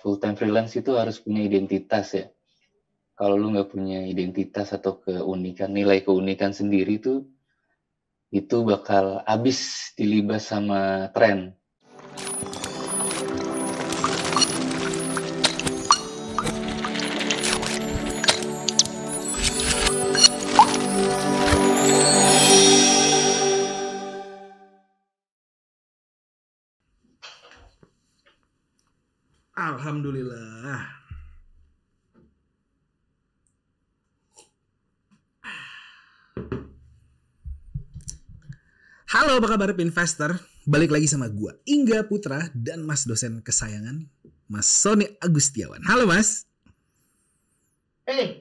full time freelance itu harus punya identitas ya. Kalau lu nggak punya identitas atau nilai keunikan sendiri tuh, itu bakal abis dilibas sama tren. Alhamdulillah. Halo, apa kabar Pinvestor? Balik lagi sama gua Ingga Putra dan Mas dosen kesayangan Mas Sony Agustiawan. Halo Mas.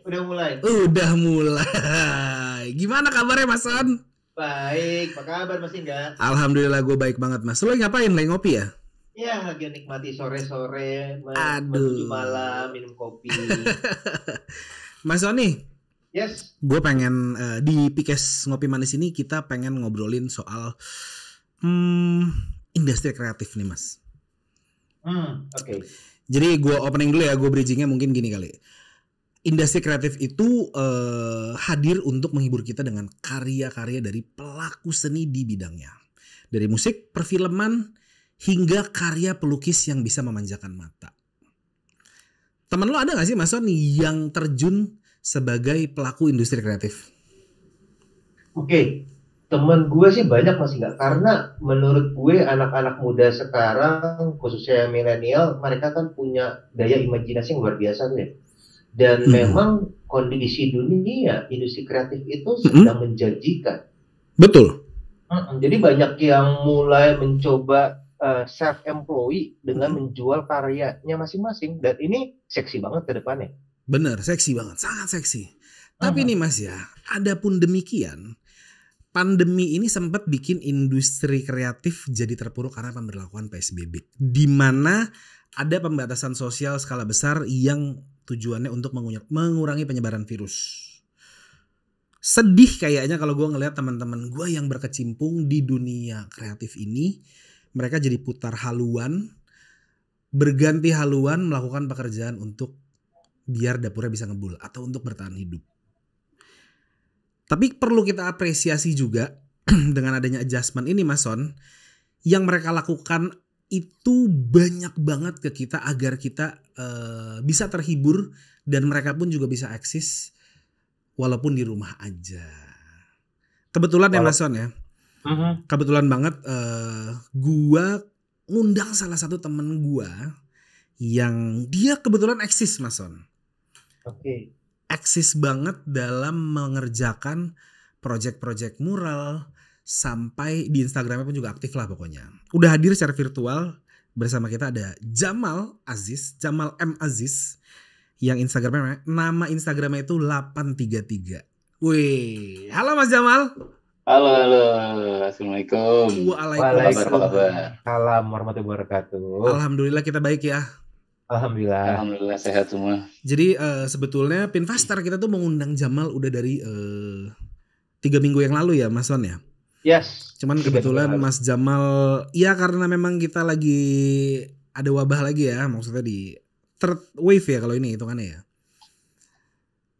Udah mulai. Udah mulai. Gimana kabarnya Mas Son? Baik, apa kabar Mas Ingga? Alhamdulillah gue baik banget Mas. Lu lagi ngapain? Lagi ngopi ya? Ya, lagi nikmati sore-sore, Aduh. menuju malam, minum kopi. Mas Sony, Yes. gue pengen di Pikes Ngopi Manis ini kita pengen ngobrolin soal industri kreatif nih Mas. Oke. Jadi gue opening dulu ya, gue bridgingnya mungkin gini kali. Industri kreatif itu hadir untuk menghibur kita dengan karya-karya dari pelaku seni di bidangnya. Dari musik, perfilman, hingga karya pelukis yang bisa memanjakan mata. Temen lo ada gak sih Mas Son yang terjun sebagai pelaku industri kreatif? Oke. Temen gue sih banyak Mas Ingga, karena menurut gue anak-anak muda sekarang, khususnya milenial, mereka kan punya daya imajinasi yang luar biasa tuh ya. Dan memang kondisi dunia industri kreatif itu sedang menjanjikan. Betul. Jadi banyak yang mulai mencoba self-employed dengan menjual karyanya masing-masing. Dan ini seksi banget ke depannya. Bener, seksi banget, sangat seksi. Tapi nih Mas ya, adapun demikian, pandemi ini sempat bikin industri kreatif jadi terpuruk karena pemberlakuan PSBB. Di mana ada pembatasan sosial skala besar yang tujuannya untuk mengurangi penyebaran virus. Sedih kayaknya kalau gue ngelihat teman-teman gue yang berkecimpung di dunia kreatif ini, mereka jadi putar haluan, berganti haluan melakukan pekerjaan untuk biar dapurnya bisa ngebul atau untuk bertahan hidup. Tapi perlu kita apresiasi juga dengan adanya adjustment ini Mas Son, yang mereka lakukan itu banyak banget ke kita agar kita bisa terhibur dan mereka pun juga bisa eksis walaupun di rumah aja. Kebetulan ya Mas Son ya, kebetulan banget gua ngundang salah satu temen gua yang dia kebetulan eksis Mas Son. Oke. Eksis banget dalam mengerjakan project-project mural, sampai di Instagramnya pun juga aktif lah pokoknya. Udah hadir secara virtual bersama kita ada Jamal M Aziz, yang nama Instagramnya itu 833. Wih, halo Mas Jamal. Halo, assalamualaikum. Waalaikumsalam warahmatullahi wabarakatuh. Alhamdulillah kita baik ya. Alhamdulillah Sehat semua. Jadi sebetulnya Pinvestor kita tuh mengundang Jamal udah dari 3 minggu yang lalu ya Mas Son ya. Yes. Cuman kebetulan Mas Jamal, ya karena memang kita lagi ada wabah lagi ya, maksudnya di third wave ya kalau ini hitungannya ya.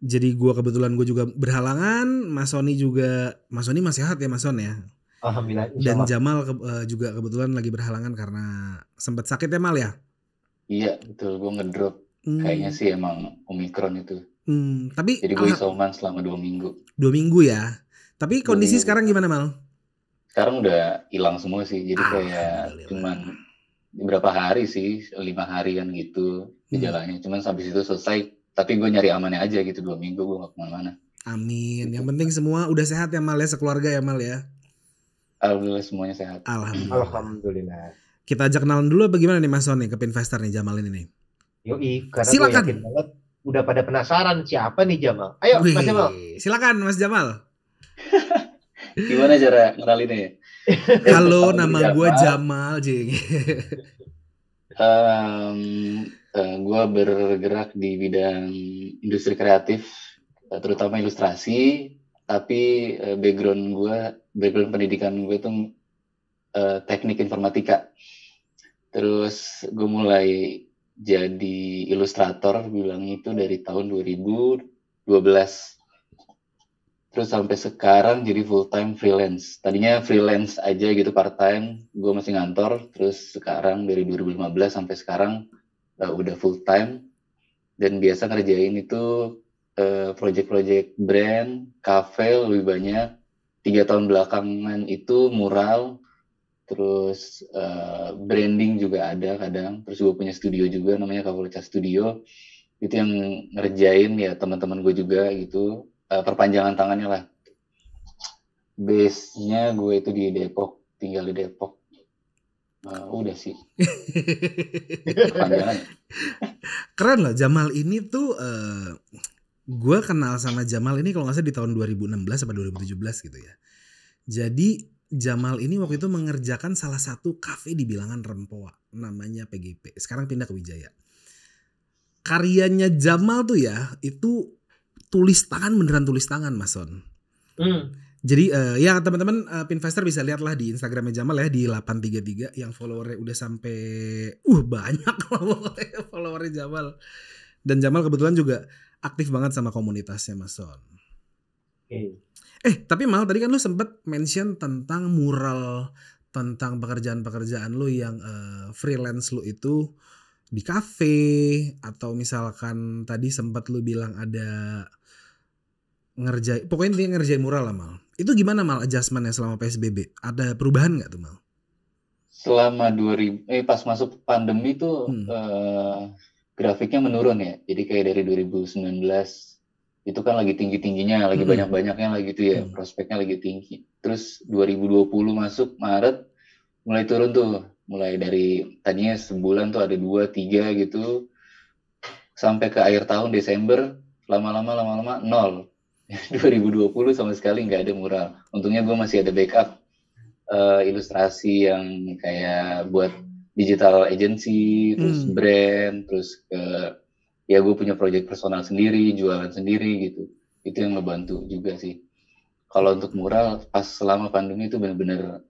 Jadi gue juga berhalangan, Mas Sony masih sehat ya Mas Son ya. Alhamdulillah. Dan Jamal juga kebetulan lagi berhalangan karena sempat sakit ya Mal ya. Iya betul, gue ngedrop. Kayaknya sih emang Omikron itu. Tapi jadi gue isoman selama 2 minggu. 2 minggu ya. Tapi kondisi sekarang gimana Mal? Sekarang udah hilang semua sih. Jadi kayak cuman beberapa hari sih, 5 harian gitu gejalanya. Cuman habis itu selesai. Tapi gue nyari amannya aja gitu, 2 minggu gue gak kemana-mana. Amin. Gitu. Yang penting semua udah sehat ya Mal ya, sekeluarga ya Mal ya. Alhamdulillah semuanya sehat. Alhamdulillah. Kita ajak kenalan dulu bagaimana nih Mas Son nih ke Pinvestor nih Jamal ini nih. Yoi, karena silakan. Gue yakin banget udah pada penasaran siapa nih Jamal. Ayo Mas Jamal. Silakan Mas Jamal. Gimana cara kenalinnya ya? Halo, nama gue Jamal Jing. Gue bergerak di bidang industri kreatif, terutama ilustrasi. Tapi background pendidikan gue itu teknik informatika. Terus gue mulai jadi ilustrator, bilang itu dari tahun 2012. Terus sampai sekarang jadi full time freelance. Tadinya freelance aja gitu, part time, gue masih ngantor. Terus sekarang dari 2015 sampai sekarang udah full time. Dan biasa ngerjain itu project-project brand, cafe lebih banyak. 3 tahun belakangan itu mural, terus branding juga ada kadang. Terus gue punya studio juga namanya Kavolica Studio. Itu yang ngerjain ya teman-teman gue juga gitu. Perpanjangan tangannya lah. Base-nya gue itu di Depok, tinggal di Depok. Udah sih. Perpanjangan. Keren loh, Jamal ini tuh gue kenal sama Jamal ini kalau nggak salah di tahun 2016 atau 2017 gitu ya. Jadi Jamal ini waktu itu mengerjakan salah satu kafe di bilangan Rempoa, namanya PGP. Sekarang pindah ke Wijaya. Karyanya Jamal tuh ya, itu tulis tangan, beneran tulis tangan, Mas Son. Jadi ya teman-teman Pinvestor bisa lihat lah di Instagramnya Jamal ya, di 833 yang followernya udah sampai banyak followernya Jamal. Dan Jamal kebetulan juga aktif banget sama komunitasnya, Mas Son. Tapi Mal, tadi kan lu sempet mention tentang mural, tentang pekerjaan-pekerjaan lu yang freelance lu itu di kafe, atau misalkan tadi sempat lu bilang ada pokoknya dia ngerjain mural lah, Mal. Itu gimana, Mal, adjustmentnya selama PSBB? Ada perubahan nggak tuh, Mal? Selama pas masuk pandemi tuh grafiknya menurun ya. Jadi kayak dari 2019 itu kan lagi tinggi-tingginya, lagi banyak-banyaknya lah gitu ya, prospeknya lagi tinggi. Terus 2020 masuk Maret mulai turun tuh. Mulai dari tadinya sebulan tuh ada 2-3 gitu. Sampai ke akhir tahun Desember lama-lama 0. 2020 sama sekali nggak ada mural. Untungnya gue masih ada backup ilustrasi yang kayak buat digital agency, terus brand, terus ya gue punya project personal sendiri, jualan sendiri gitu. Itu yang ngebantu juga sih. Kalau untuk mural pas selama pandemi itu benar-benar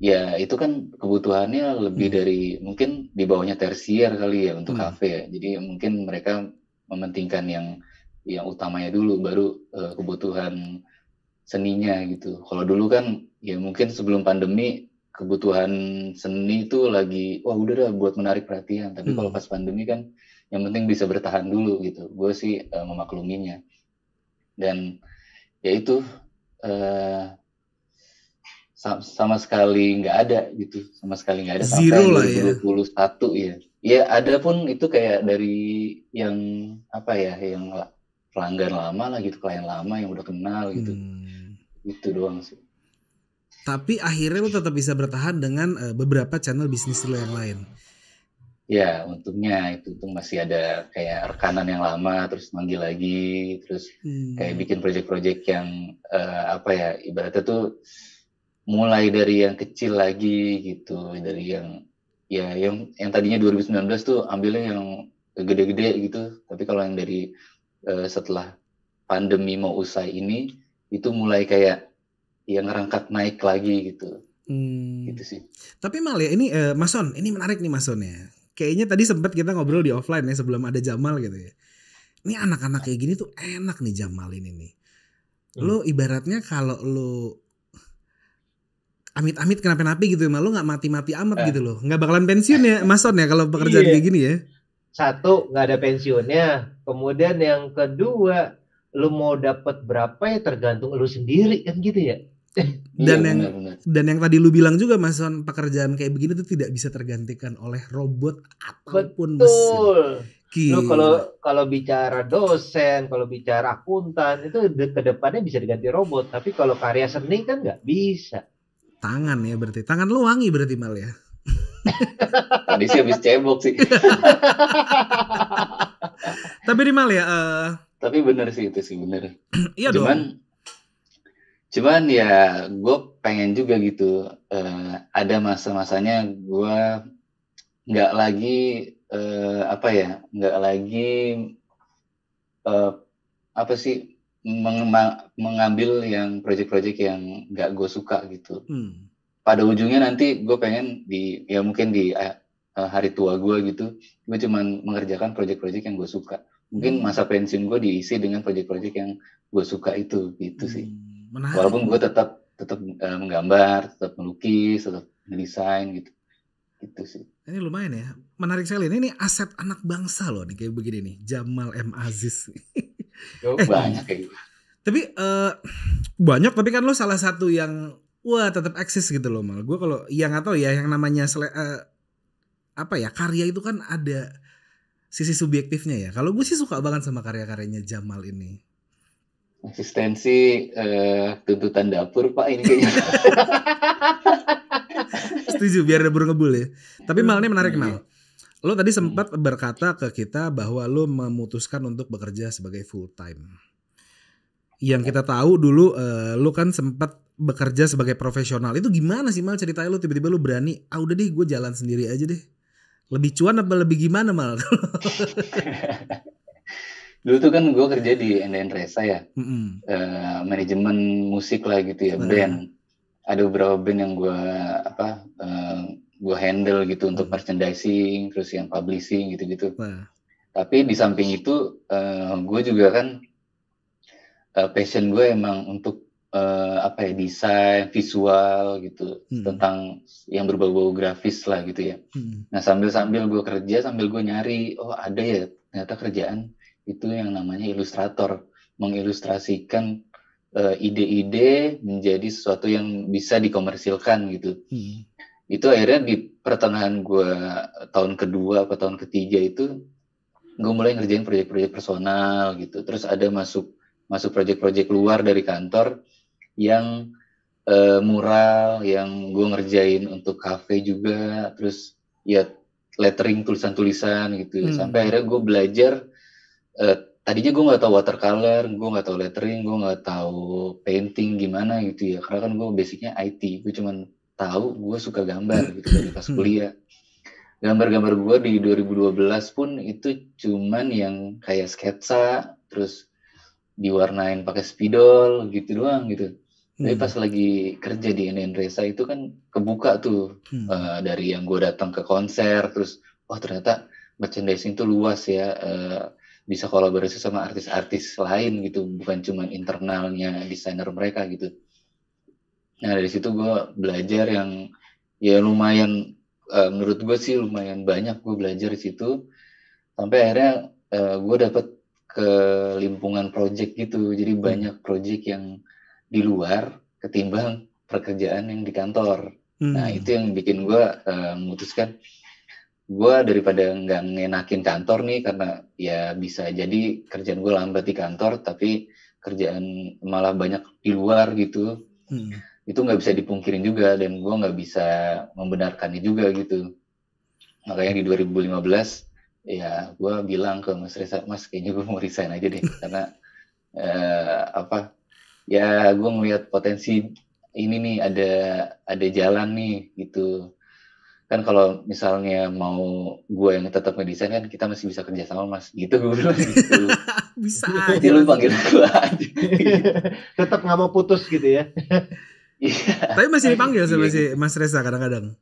ya itu kan kebutuhannya lebih dari mungkin di bawahnya tersier kali ya untuk kafe ya. Jadi mungkin mereka mementingkan yang utamanya dulu, baru kebutuhan seninya gitu. Kalau dulu kan ya mungkin sebelum pandemi kebutuhan seni itu lagi udah dah buat menarik perhatian. Tapi kalau pas pandemi kan yang penting bisa bertahan dulu gitu. Gue sih memakluminya. Dan ya itu sama sekali nggak ada gitu, sama sekali nggak ada Zero sampai 2021 ya. Ya ada pun itu kayak dari yang apa ya, yang pelanggan lama lah gitu, klien lama yang udah kenal gitu. Itu doang sih. Tapi akhirnya lu tetap bisa bertahan dengan beberapa channel bisnis lu yang lain. Ya untungnya itu tuh masih ada kayak rekanan yang lama terus manggil lagi, terus kayak bikin project-project yang apa ya, ibaratnya tuh mulai dari yang kecil lagi gitu, dari yang ya yang tadinya 2019 tuh ambilnya yang gede-gede gitu. Tapi kalau yang dari setelah pandemi mau usai ini itu mulai kayak yang ngerangkak naik lagi gitu. Gitu sih. Tapi Mal ya ini Mas Son, ini menarik nih Mas Son ya. Kayaknya tadi sempat kita ngobrol di offline ya sebelum ada Jamal gitu ya. Ini anak-anak kayak gini tuh enak nih Jamal ini nih. Lo ibaratnya kalau lo amit-amit kenapa-napa gitu ya, lo nggak mati-mati amat gitu loh, nggak bakalan pensiun ya Mas Son ya kalau pekerjaan kayak gini ya. Satu, nggak ada pensiunnya. Kemudian yang kedua, lu mau dapat berapa ya tergantung lu sendiri kan gitu ya. Dan yang tadi lu bilang juga Mas Son, pekerjaan kayak begini tuh tidak bisa tergantikan oleh robot ataupun mesin. Lu kalau bicara dosen, kalau bicara akuntan itu kedepannya bisa diganti robot. Tapi kalau karya seni kan nggak bisa. Tangan ya berarti. Tangan lu wangi berarti Mal ya. Tadi sih habis cebok sih. Tapi di Mal ya. Tapi bener sih itu sih bener. Iya dong. Cuman ya gue pengen juga gitu. Ada masa-masanya gue nggak lagi nggak lagi mengambil yang project-project yang nggak gue suka gitu. Pada ujungnya nanti gue pengen mungkin di hari tua gue gitu, gue cuman mengerjakan project-project yang gue suka. Mungkin masa pensiun gue diisi dengan project-project yang gue suka itu gitu sih. Menarik. Walaupun gue tetap menggambar, tetap melukis, tetap mendesain gitu. Itu sih. Ini lumayan ya, menarik sekali. Ini aset anak bangsa loh nih kayak begini nih, Jamal M. Aziz. Banyak kayak gitu. Tapi banyak, tapi kan lo salah satu yang wah tetap eksis gitu loh Mal. Gue kalau yang nggak tahu ya, yang namanya apa ya, karya itu kan ada sisi subjektifnya ya. Kalau gue sih suka banget sama karya-karyanya Jamal ini. Eksistensi tuntutan dapur Pak ini kayaknya. Setuju, biar ada burung ngebul ya. Tapi Mal, ini menarik Mal. Lo tadi sempat berkata ke kita bahwa lo memutuskan untuk bekerja sebagai full time. Yang kita tahu dulu lo kan sempat bekerja sebagai profesional. Itu gimana sih Mal ceritanya, lo tiba-tiba lo berani, udah deh gue jalan sendiri aja deh. Lebih cuan apa lebih gimana Mal? Dulu tuh kan gue kerja di NDN Resa ya, manajemen musik lah gitu ya, band. Ada beberapa band yang gue handle gitu untuk merchandising, terus yang publishing gitu-gitu. Tapi di samping itu gue juga kan passion gue emang untuk desain visual gitu, tentang yang berbau-bau grafis lah gitu ya. Nah sambil gue kerja, sambil gue nyari, ada ya ternyata kerjaan itu yang namanya ilustrator, mengilustrasikan ide-ide menjadi sesuatu yang bisa dikomersilkan gitu. Itu akhirnya di pertengahan gue tahun kedua atau tahun ketiga itu gue mulai ngerjain proyek-proyek personal gitu. Terus ada masuk proyek-proyek luar dari kantor yang mural, yang gue ngerjain untuk kafe juga, terus ya lettering, tulisan-tulisan gitu. Sampai akhirnya gue belajar, tadinya gue nggak tahu watercolor, gue nggak tahu lettering, gue nggak tahu painting gimana gitu ya, karena kan gue basicnya IT. Gue cuman tahu gue suka gambar gitu dari pas kuliah. Gambar-gambar gue di 2012 pun itu cuman yang kayak sketsa, terus diwarnain pakai spidol gitu doang gitu. Tapi pas lagi kerja di NDN Resa itu kan kebuka tuh dari yang gue datang ke konser, terus ternyata merchandising tuh luas ya, bisa kolaborasi sama artis-artis lain gitu, bukan cuma internalnya desainer mereka gitu. Nah dari situ gue belajar yang ya lumayan, menurut gue sih lumayan banyak gue belajar di situ, sampai akhirnya gue dapet kelimpungan project gitu, jadi banyak project yang di luar ketimbang pekerjaan yang di kantor. Nah itu yang bikin gue memutuskan, gue daripada nggak ngenakin kantor nih, karena ya bisa jadi kerjaan gue lambat di kantor tapi kerjaan malah banyak di luar gitu. Itu nggak bisa dipungkirin juga, dan gue nggak bisa membenarkannya juga gitu. Makanya di 2015 ya gue bilang ke Mas Reza, Mas kayaknya gue mau resign aja deh, karena ya gue ngelihat potensi ini nih, ada jalan nih gitu. Kan kalau misalnya mau gue yang tetap ngedesain kan kita masih bisa kerja sama Mas, gitu gue bilang gitu. Bisa aja lu panggil gue aja. Tetap nggak mau putus gitu ya. Tapi masih dipanggil sama si Mas Reza kadang-kadang.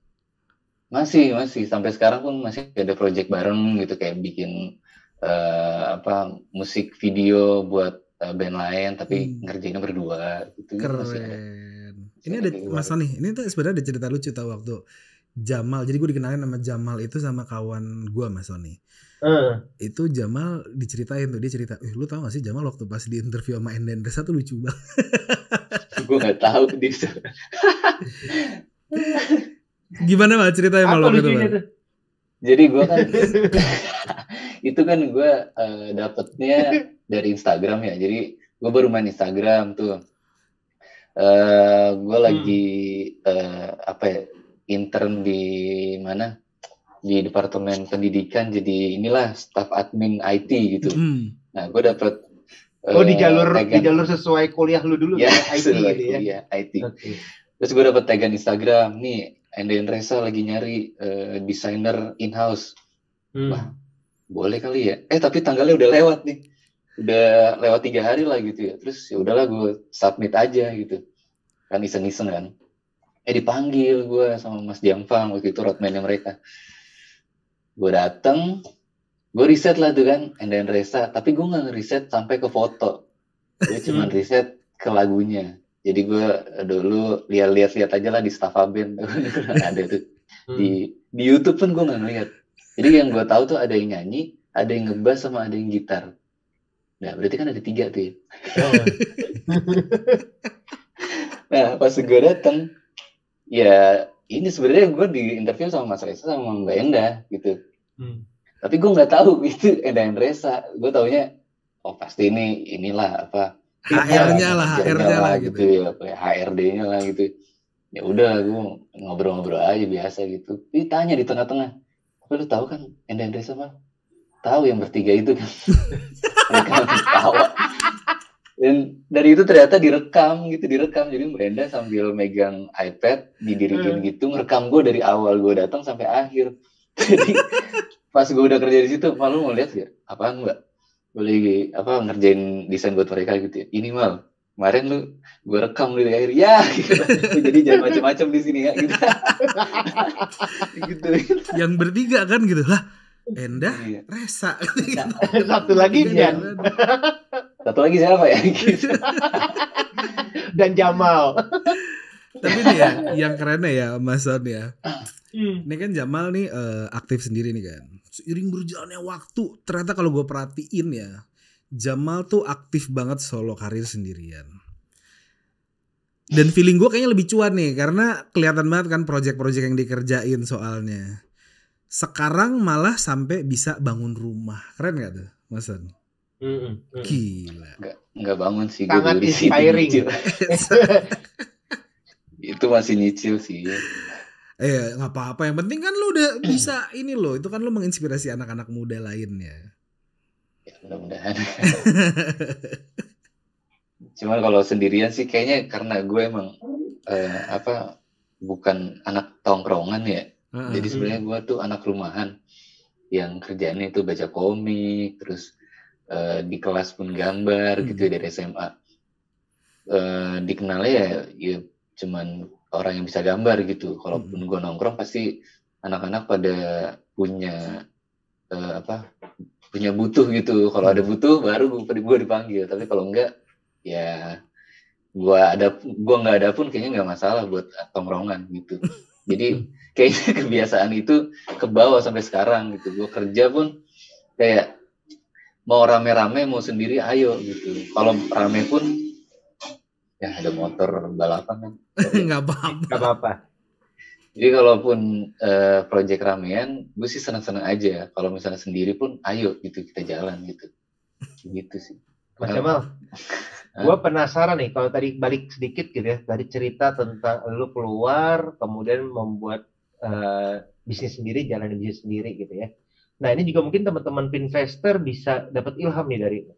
Masih sampai sekarang pun masih ada project bareng gitu, kayak bikin musik video buat band lain tapi ngerjainnya berdua gitu. Keren. Masih ada. Ini ada Mas Tony, ini tuh sebenarnya ada cerita lucu tau waktu Jamal. Jadi gue dikenalin sama Jamal itu sama kawan gue Mas Tony. Itu Jamal diceritain tuh, dia cerita, lu tau gak sih Jamal waktu pas di interview sama NDN Resa tuh lucu banget. Gue gak tahu dia. Gimana Mal ceritanya Mal waktu itu Mal? Jadi gue kan itu kan gue dapetnya dari Instagram ya. Jadi gue baru main Instagram tuh. Gue lagi intern di mana? Di Departemen Pendidikan, jadi inilah staf admin IT gitu. Nah gue dapet di jalur sesuai kuliah lu dulu ya, IT gitu ya. IT. Okay. Terus gue dapet tagan Instagram nih, NDN Resa lagi nyari desainer in-house. Wah, boleh kali ya. Tapi tanggalnya udah lewat nih. Udah lewat 3 hari lah gitu ya. Terus ya udahlah gue submit aja gitu. Kan iseng-iseng kan. Dipanggil gue sama Mas Jamfang waktu itu roadman-nya mereka. Gue dateng, gue riset lah tuh kan, Enda Resa, tapi gue nggak ngeriset sampai ke foto. Gue cuma riset ke lagunya. Jadi gue dulu lihat aja lah di Staffa Band. Ada tuh. Di YouTube pun gue nggak ngeliat. Jadi yang gue tahu tuh ada yang nyanyi, ada yang ngebass sama ada yang gitar. Nah berarti kan ada 3 tuh ya. Nah pas gue dateng, ya ini sebenarnya gue di interview sama Mas Resa sama Mbak Enda gitu. Tapi gue nggak tahu itu Enda Resa. Gue taunya oh pasti inilah apa HR-nya lah gitu ya, HRD-nya lah gitu. Ya udah gue ngobrol-ngobrol aja biasa gitu. Ditanya di tengah-tengah, tapi lu tahu kan Enda Resa mah? Tahu yang bertiga itu kan. Mereka ketawa. Dan dari itu ternyata direkam. Jadi Mbak Enda sambil megang iPad didiriin gitu, ngerekam gue dari awal gue datang sampai akhir. Jadi pas gue udah kerja di situ, malu mau lihat ya, apaan Mbak? Boleh ngerjain desain buat mereka gitu ya. Ini Mal, kemarin lu gue rekam dari akhir ya gitu. Jadi jangan macam-macam di sini ya gitu. Gitu. Yang bertiga kan gitu lah. Enda, Resa. Satu lagi Dan. Satu lagi siapa ya? Gitu. Dan Jamal. Tapi nih ya, yang kerennya ya Mas Son ya. Ini kan Jamal nih aktif sendiri nih kan. Seiring berjalannya waktu, ternyata kalau gue perhatiin ya, Jamal tuh aktif banget solo karir sendirian. Dan feeling gue kayaknya lebih cuan nih, karena kelihatan banget kan project-project yang dikerjain soalnya. Sekarang malah sampai bisa bangun rumah. Keren gak tuh Mas Son? Gila. Nggak bangun sih. Sangat inspiring. Itu masih nyicil sih. Nggak apa-apa. Yang penting kan lu udah bisa ini loh. Itu kan lu menginspirasi anak-anak muda lainnya. Ya mudah-mudahan. Cuman kalau sendirian sih kayaknya karena gue emang bukan anak tongkrongan ya. Jadi sebenarnya gue tuh anak rumahan yang kerjaannya itu baca komik, terus di kelas pun gambar gitu ya dari SMA. Dikenalnya ya cuman orang yang bisa gambar gitu. Kalaupun gue nongkrong pasti anak-anak pada punya punya butuh gitu. Kalau ada butuh baru gue dipanggil. Tapi kalau enggak ya gue nggak ada pun kayaknya nggak masalah buat tongkrongan gitu. Jadi kayaknya kebiasaan itu kebawa sampai sekarang gitu. Gue kerja pun kayak mau rame-rame mau sendiri ayo gitu. Kalau rame pun ya ada motor balapan kan. Nggak apa-apa. Jadi kalaupun project ramean, gue sih senang-senang aja. Kalau misalnya sendiri pun ayo gitu kita jalan gitu. Gitu sih. Mas Jamal, gue penasaran nih kalau tadi balik sedikit gitu ya, dari cerita tentang lu keluar kemudian membuat bisnis sendiri, jalanin bisnis sendiri gitu ya. Nah ini juga mungkin teman-teman Pinvestor bisa dapat ilham nih dari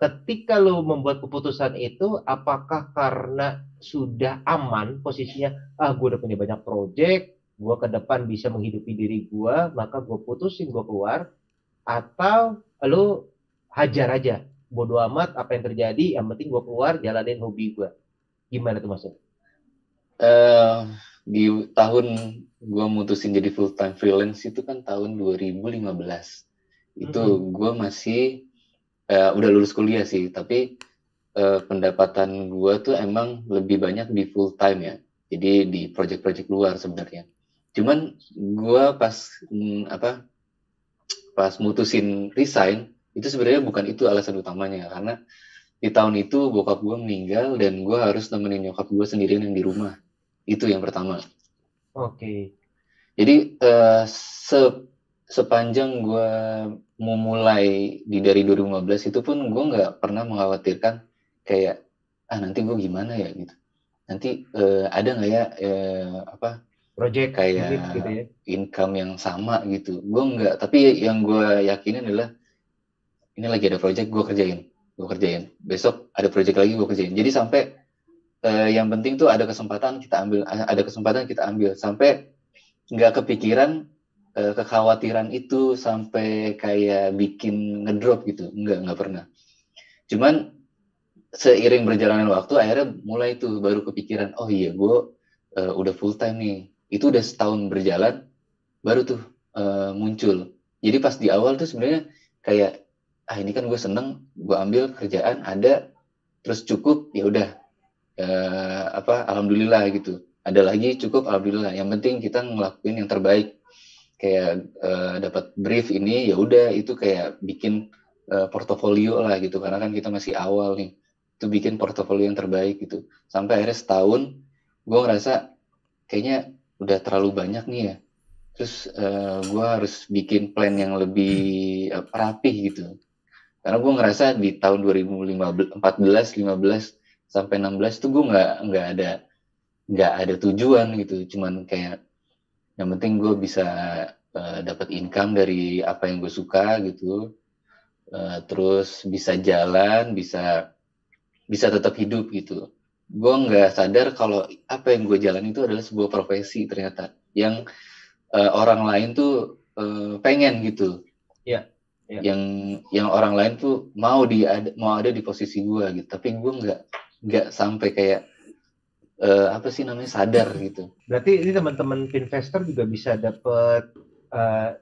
ketika lu membuat keputusan itu, apakah karena sudah aman posisinya, gue udah punya banyak project, gue ke depan bisa menghidupi diri gue, maka gue putusin gue keluar, atau lu hajar aja, bodo amat apa yang terjadi, yang penting gue keluar jalanin hobi gue. Gimana tuh maksud? Di tahun gue mutusin jadi full time freelance itu kan tahun 2015. Itu gue masih udah lulus kuliah sih, tapi pendapatan gue tuh emang lebih banyak di full time ya. Jadi di project-project luar sebenarnya. Cuman gue pas mutusin resign itu sebenarnya bukan itu alasan utamanya, karena di tahun itu bokap gue meninggal dan gue harus nemenin nyokap gue sendirian yang di rumah. Itu yang pertama. Oke. Jadi sepanjang gue memulai dari 2015 itu pun gue nggak pernah mengkhawatirkan kayak nanti gue gimana ya gitu. Nanti ada nggak ya project kayak gitu ya? Income yang sama gitu. Gue nggak. Tapi yang gue yakinin adalah ini lagi ada project gue kerjain. Besok ada project lagi gue kerjain. Jadi sampai yang penting tuh ada kesempatan kita ambil sampai nggak kepikiran kekhawatiran itu sampai kayak bikin ngedrop gitu, nggak pernah. Cuman seiring berjalannya waktu akhirnya mulai tuh baru kepikiran, oh iya gue udah full time nih. Itu udah setahun berjalan baru tuh muncul Jadi pas di awal tuh sebenarnya kayak ini kan gue seneng, gue ambil kerjaan ada terus cukup ya udah, alhamdulillah gitu. Ada lagi cukup alhamdulillah. Yang penting kita ngelakuin yang terbaik. Kayak dapat brief ini ya udah itu kayak bikin portofolio lah gitu, karena kan kita masih awal nih. Itu bikin portofolio yang terbaik gitu. Sampai akhirnya setahun gue ngerasa kayaknya udah terlalu banyak nih ya. Terus gue harus bikin plan yang lebih rapih gitu. Karena gue ngerasa di tahun 2014, 15 sampai 16 tuh gue nggak ada tujuan gitu. Cuman kayak yang penting gue bisa dapat income dari apa yang gue suka gitu. Terus bisa jalan, bisa tetap hidup gitu. Gue nggak sadar kalau apa yang gue jalan itu adalah sebuah profesi ternyata yang orang lain tuh pengen gitu. Iya. Ya. Yang orang lain tuh mau ada di posisi gue gitu, tapi gue nggak sampai kayak sadar gitu. Berarti ini teman-teman investor juga bisa dapat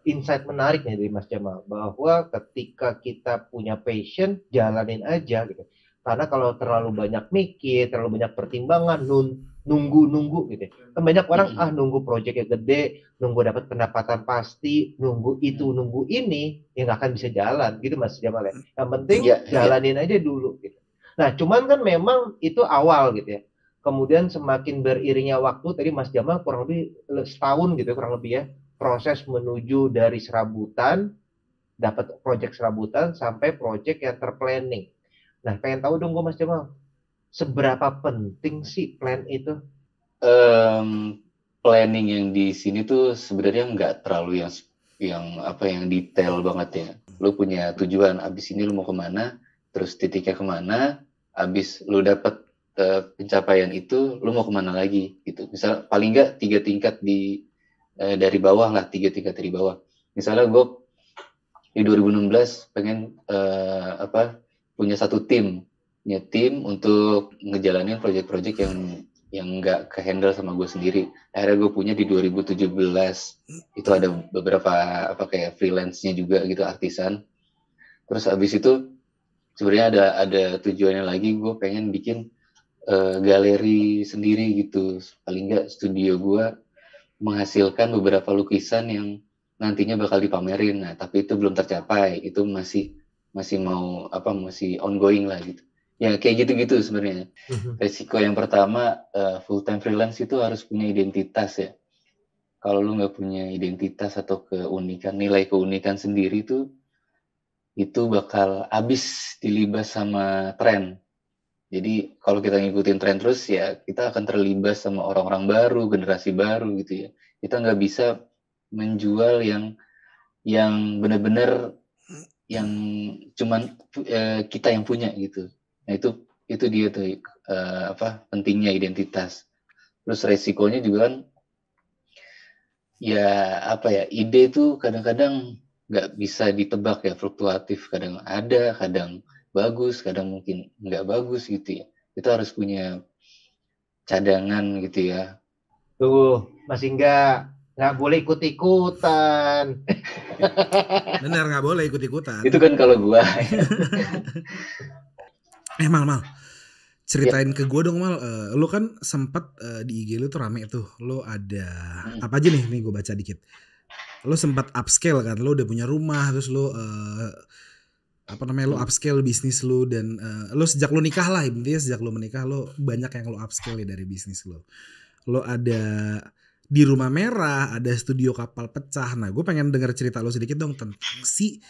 insight menarik nih dari Mas Jamal, bahwa ketika kita punya passion, jalanin aja gitu. Karena kalau terlalu banyak mikir, terlalu banyak pertimbangan, nunggu gitu. Kan banyak orang nunggu proyeknya gede, nunggu dapat pendapatan pasti, nunggu itu, nunggu ini, ya nggak akan bisa jalan gitu Mas Jamal ya. Yang penting jalanin aja dulu gitu. Nah, cuman kan memang itu awal gitu ya. Kemudian semakin beriringnya waktu, tadi Mas Jamal kurang lebih setahun gitu kurang lebih ya, proses menuju dari serabutan, dapat proyek serabutan sampai proyek yang terplanning. Nah, pengen tahu dong gue Mas Jamal, seberapa penting sih plan itu? Planning yang di sini tuh sebenarnya nggak terlalu yang detail banget ya. Lu punya tujuan, abis ini lu mau kemana, terus titiknya kemana, abis lu dapet pencapaian itu, lu mau kemana lagi gitu. Misal paling nggak 3 tingkat dari bawah lah, 3 tingkat dari bawah. Misalnya gue di 2016 pengen punya satu tim, punya tim untuk ngejalanin proyek-proyek yang nggak kehandle sama gue sendiri. Akhirnya gue punya di 2017. Itu ada beberapa kayak freelance-nya juga gitu, artisan. Terus abis itu sebenarnya ada tujuannya lagi, gue pengen bikin galeri sendiri gitu. Paling nggak studio gue menghasilkan beberapa lukisan yang nantinya bakal dipamerin. Nah, tapi itu belum tercapai. Itu masih masih ongoing lah gitu. Ya kayak gitu-gitu sebenarnya. Resiko yang pertama, full time freelance itu harus punya identitas ya. Kalau lu nggak punya identitas atau nilai keunikan sendiri tuh, itu bakal habis dilibas sama tren. Jadi kalau kita ngikutin tren terus ya kita akan terlibas sama orang-orang baru, generasi baru gitu ya. Kita nggak bisa menjual yang benar-benar yang cuman kita yang punya gitu. Nah itu dia tuh pentingnya identitas. Terus resikonya juga kan ide itu kadang-kadang nggak bisa ditebak ya, fluktuatif, kadang ada, kadang bagus, kadang mungkin nggak bagus gitu ya. Itu harus punya cadangan gitu ya. Tuh, masih nggak boleh ikut-ikutan. Bener, nggak boleh ikut-ikutan. Itu kan kalau gua. Mal, ceritain ke gue dong Mal, lo kan sempat di IG lo tuh rame tuh, lo ada apa aja nih gue baca dikit. Lo sempat upscale kan, lo udah punya rumah, terus lo lo upscale bisnis lo, dan lo sejak lo nikah lah, intinya sejak lo menikah lo banyak yang lo upscale dari bisnis lo. Lo ada di Rumah Merah, ada studio kapal pecah. Nah, gue pengen dengar cerita lo sedikit dong tentang si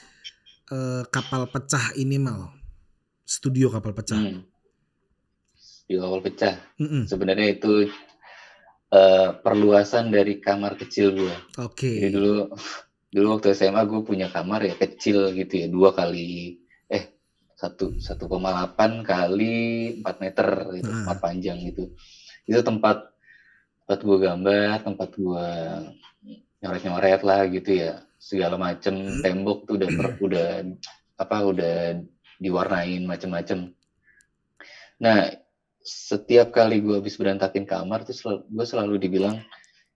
kapal pecah ini Mal. Studio kapal pecah. Studio kapal pecah. Sebenarnya itu perluasan dari kamar kecil gue. Oke. Jadi dulu waktu SMA gue punya kamar ya kecil gitu ya, 1,8 kali 4 meter gitu, 4 panjang gitu. Itu tempat gue gambar, tempat gue nyoret-nyoret lah gitu ya, segala macem. Tembok tuh udah diwarnain macem-macem. Nah, setiap kali gue habis berantakin kamar tuh gue selalu dibilang,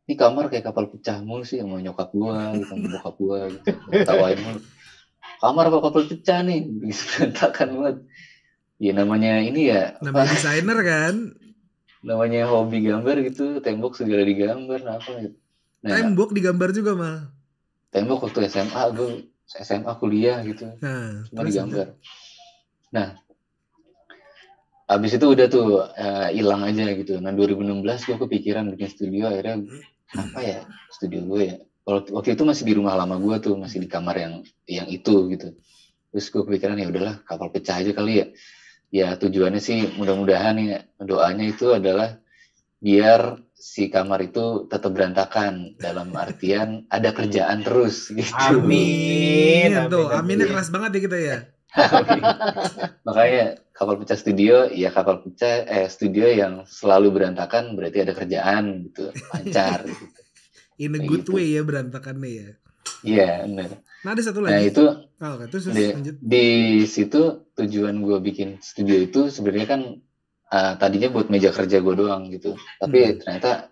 ini kamar kayak kapal pecah mulu sih sama nyokap gua gitu, sama bokap gua gitu, ketawain mulu. Kamar apa kapal pecah nih, gitu, berantakan banget. Ya namanya ini ya, Namanya desainer kan. namanya hobi gambar gitu, tembok segala digambar, apa gitu. Nah, Tembok digambar juga mal. tembok waktu SMA kuliah gitu, Nah, semua terus lanjut. digambar. Nah, abis itu udah tuh hilang aja gitu. Nah 2016 gue kepikiran bikin studio, akhirnya apa ya studio gue ya. Kalau waktu itu masih di rumah lama gue tuh, masih di kamar yang itu gitu. Terus gue kepikiran ya udahlah kapal pecah aja kali ya. Ya tujuannya sih mudah-mudahan ya, doanya itu adalah biar si kamar itu tetap berantakan, dalam artian ada kerjaan terus gitu. Amin, Tuh, amin, aminnya amin. keras banget ya kita ya. Makanya kapal pecah studio, ya kapal pecah studio yang selalu berantakan berarti ada kerjaan gitu, lancar gitu. In a Kayak good gitu. way ya berantakannya ya. Iya, benar. Nah, ada satu Nah, lagi. itu Oke, terus lanjut. di situ tujuan gue bikin studio itu sebenarnya kan tadinya buat meja kerja gue doang gitu. Tapi ternyata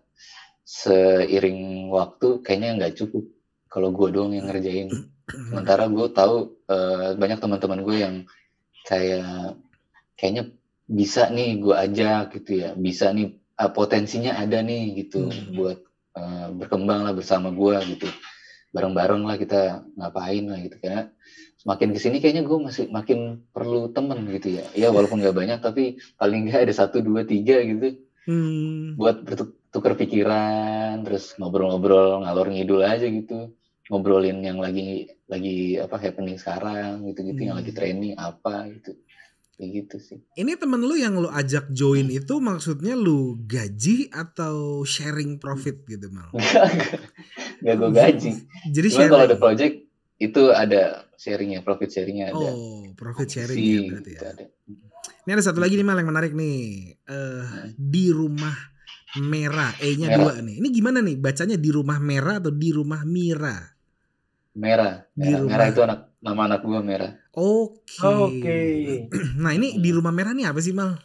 seiring waktu kayaknya nggak cukup kalau gue doang yang ngerjain. Sementara gue tahu banyak teman-teman gue yang kayaknya bisa nih gue ajak gitu ya, bisa nih potensinya ada nih gitu buat berkembang lah bersama gue gitu, bareng-bareng lah kita ngapain lah gitu. Karena semakin kesini kayaknya gue masih makin perlu temen gitu ya walaupun nggak banyak tapi paling nggak ada 1, 2, 3 gitu buat bertukar pikiran, terus ngobrol-ngobrol ngalor ngidul aja gitu, ngobrolin yang lagi apa happening sekarang gitu-gitu, yang lagi training apa gitu. Kayak gitu sih. Ini temen lu yang lu ajak join itu maksudnya lu gaji atau sharing profit gitu mal? Gak gue gaji. Jadi cuman kalau ada sharing. project itu ada sharingnya, profit sharingnya ada. Oh, profit sharing Komisi, ya berarti gitu ya. ada. Ini ada satu lagi nih mal yang menarik nih. Di rumah merah, E-nya Merah. 2 nih. Ini gimana nih bacanya, di rumah merah atau di rumah Mira? Merah. Merah itu nama anak gue, Merah. Oke. Nah ini di rumah merah nih apa sih mal?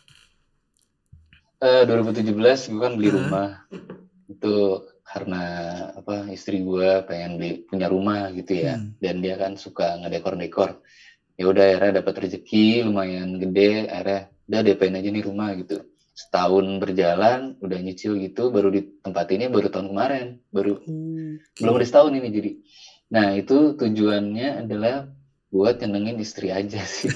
2017 gue kan beli rumah. Itu karena apa, istri gue pengen punya rumah gitu ya, dan dia kan suka ngedekor-dekor. Ya udah akhirnya dapat rezeki lumayan gede, akhirnya udah DP-in aja nih rumah gitu. Setahun berjalan udah nyicil gitu, baru di tempat ini baru tahun kemarin, belum ada setahun ini jadi. Nah itu tujuannya adalah buat nyenengin istri aja sih.